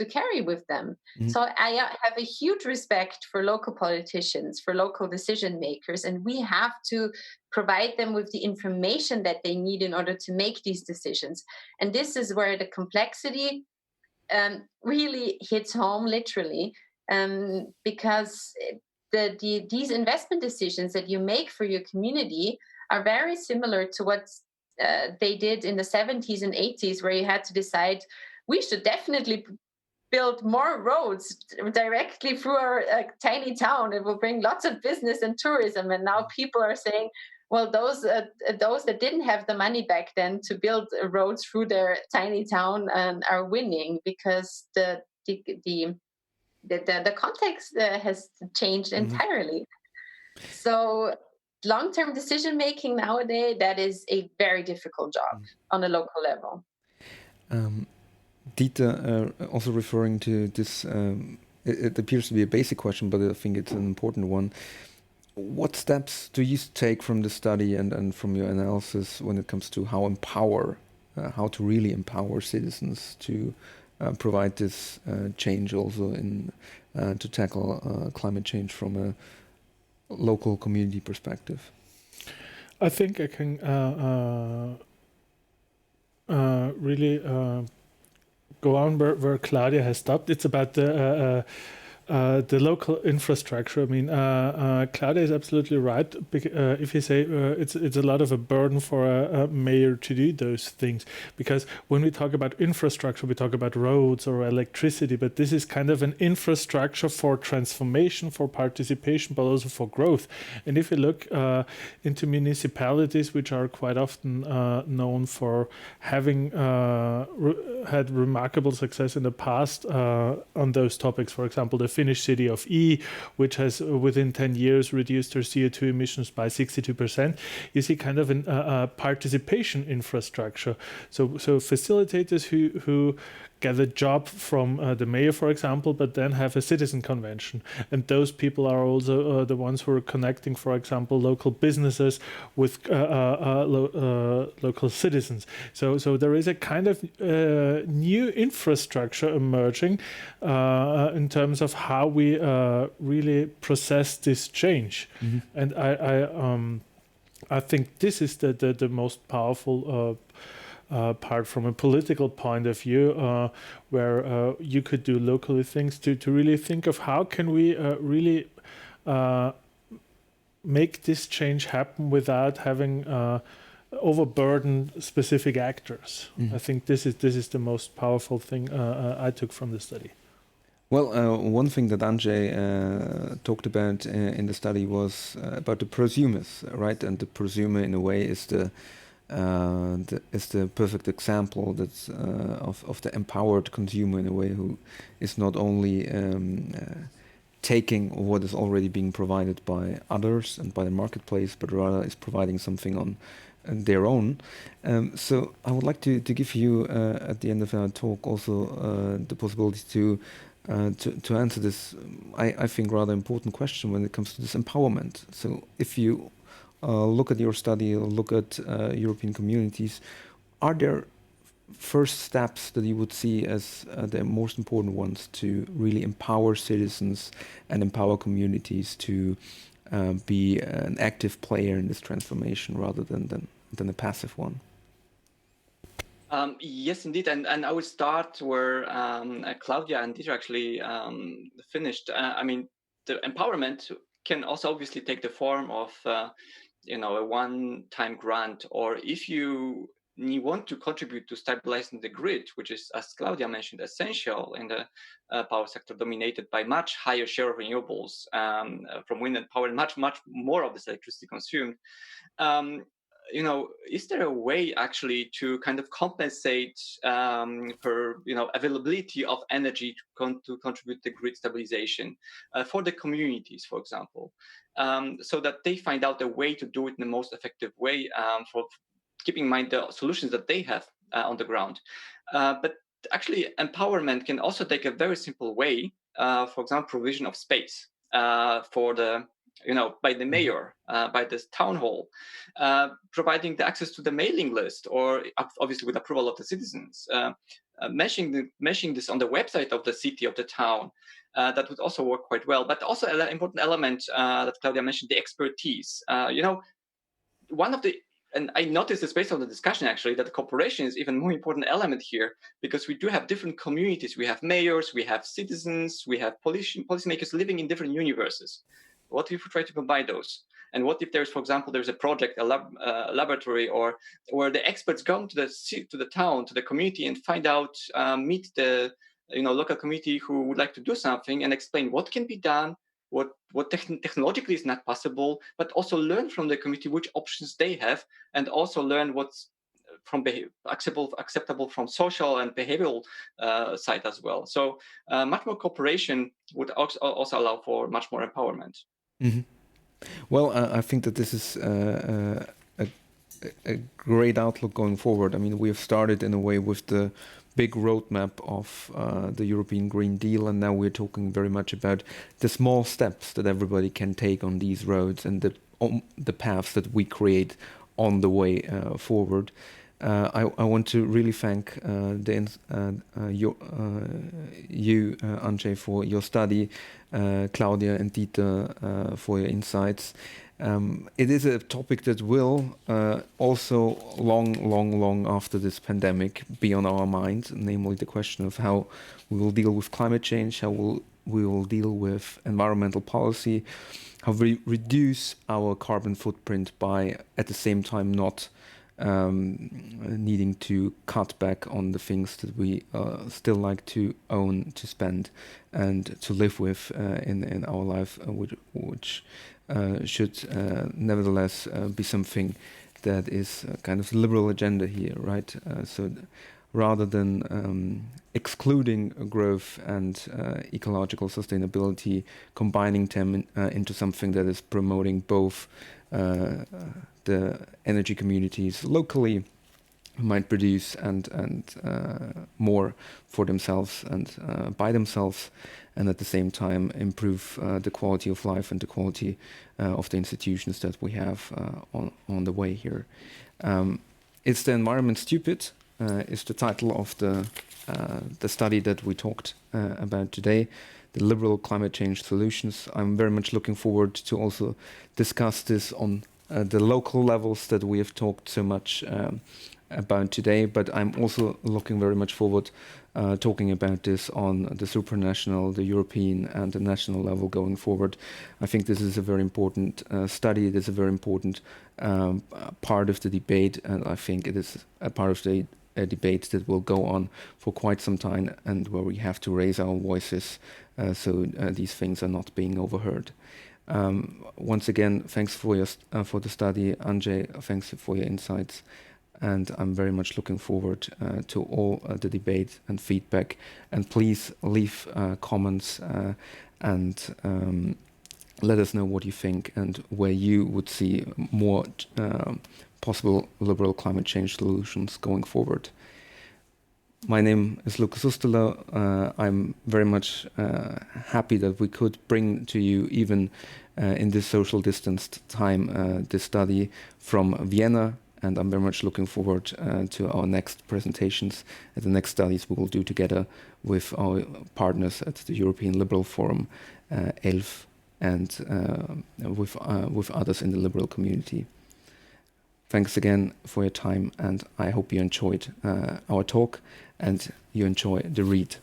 carry with them. Mm-hmm. So I have a huge respect for local politicians, for local decision makers, and we have to provide them with the information that they need in order to make these decisions. And this is where the complexity really hits home, literally, because these investment decisions that you make for your community are very similar to what they did in the 70s and 80s, where you had to decide, we should definitely build more roads directly through our tiny town. It will bring lots of business and tourism. And now people are saying, well, those that didn't have the money back then to build roads through their tiny town are winning, because the context has changed entirely. Mm-hmm. So long-term decision-making nowadays, that is a very difficult job on a local level. Dieter, also referring to this, it appears to be a basic question, but I think it's an important one. What steps do you take from the study and from your analysis when it comes to how to really empower citizens to provide this change also to tackle climate change from a local community perspective? I think I can really go on where Claudia has stopped. It's about the local infrastructure. I mean, Claudia is absolutely right. If you say it's a lot of a burden for a mayor to do those things, because when we talk about infrastructure, we talk about roads or electricity, but this is kind of an infrastructure for transformation, for participation, but also for growth. And if you look into municipalities, which are quite often known for having had remarkable success in the past on those topics, for example, the Finnish city of E, which has within 10 years reduced their CO2 emissions by 62%. You see kind of a participation infrastructure. So facilitators who get a job from the mayor, for example, but then have a citizen convention. And those people are also the ones who are connecting, for example, local businesses with local citizens. So there is a kind of new infrastructure emerging in terms of how we really process this change. And I think this is the most powerful part from a political point of view, where you could do locally things to really think of how can we really make this change happen without having overburden specific actors. I think this is the most powerful thing I took from the study. Well, one thing that Andrzej talked about in the study was about the prosumers, right? And the prosumer, in a way, is the perfect example that's of the empowered consumer, in a way, who is not only taking what is already being provided by others and by the marketplace, but rather is providing something on their own. So I would like to give you at the end of our talk also the possibility to answer this, I think, rather important question when it comes to this empowerment. So if you look at your study, or look at European communities, are there first steps that you would see as the most important ones to really empower citizens and empower communities to be an active player in this transformation rather than a passive one? Yes, indeed, and I would start where Claudia and Dieter actually finished. I mean, the empowerment can also obviously take the form of a one-time grant, or if you want to contribute to stabilizing the grid, which is, as Claudia mentioned, essential in the power sector dominated by much higher share of renewables from wind and power, and much more of this electricity consumed. Is there a way actually to kind of compensate for availability of energy to contribute to grid stabilization for the communities, for example, so that they find out a way to do it in the most effective way, for keeping in mind the solutions that they have on the ground. But actually, empowerment can also take a very simple way. For example, provision of space for the by the mayor, by this town hall, providing the access to the mailing list, or obviously with approval of the citizens, meshing this on the website of the city, of the town. That would also work quite well. But also an important element that Claudia mentioned, the expertise. One of the, and I noticed this based on the discussion actually, that the cooperation is even more important element here, because we do have different communities. We have mayors, we have citizens, we have policymakers living in different universes. What if we try to combine those? And what if there's, for example, there's a project, a laboratory, or where the experts go to the town, to the community, and find out, meet the local community who would like to do something, and explain what can be done, what technologically is not possible, but also learn from the community which options they have, and also learn what's from acceptable from social and behavioral side as well. So much more cooperation would also allow for much more empowerment. Mm-hmm. Well, I think that this is a great outlook going forward. I mean, we have started in a way with the big roadmap of the European Green Deal, and now we're talking very much about the small steps that everybody can take on these roads and the paths that we create on the way forward. I want to really thank you, Andrzej, for your study, Claudia and Dieter for your insights. It is a topic that will also long after this pandemic be on our mind, namely the question of how we will deal with climate change, how we will deal with environmental policy, how we reduce our carbon footprint by at the same time not needing to cut back on the things that we still like to own, to spend, and to live with in our life, which should nevertheless be something that is kind of the liberal agenda here, right? So rather than excluding growth and ecological sustainability, combining them into something that is promoting both the energy communities locally might produce and more for themselves and by themselves, and at the same time improve the quality of life and the quality of the institutions that we have on the way here. Is the environment stupid? Is the title of the study that we talked about today, the liberal climate change solutions. I'm very much looking forward to also discuss this on the local levels that we have talked so much about today, but I'm also looking very much forward talking about this on the supranational, the European and the national level going forward. I think this is a very important study. It is a very important part of the debate, and I think it is a part of the debate that will go on for quite some time, and where we have to raise our voices so these things are not being overheard. Once again, thanks for the study, Andrzej. Thanks for your insights. And I'm very much looking forward to all the debate and feedback. And please leave comments and let us know what you think and where you would see more possible liberal climate change solutions going forward. My name is Lukas Sustala. I'm very much happy that we could bring to you, even in this social distanced time, this study from Vienna. And I'm very much looking forward to our next presentations and the next studies we will do together with our partners at the European Liberal Forum, ELF, and with others in the liberal community. Thanks again for your time, and I hope you enjoyed our talk and you enjoy the read.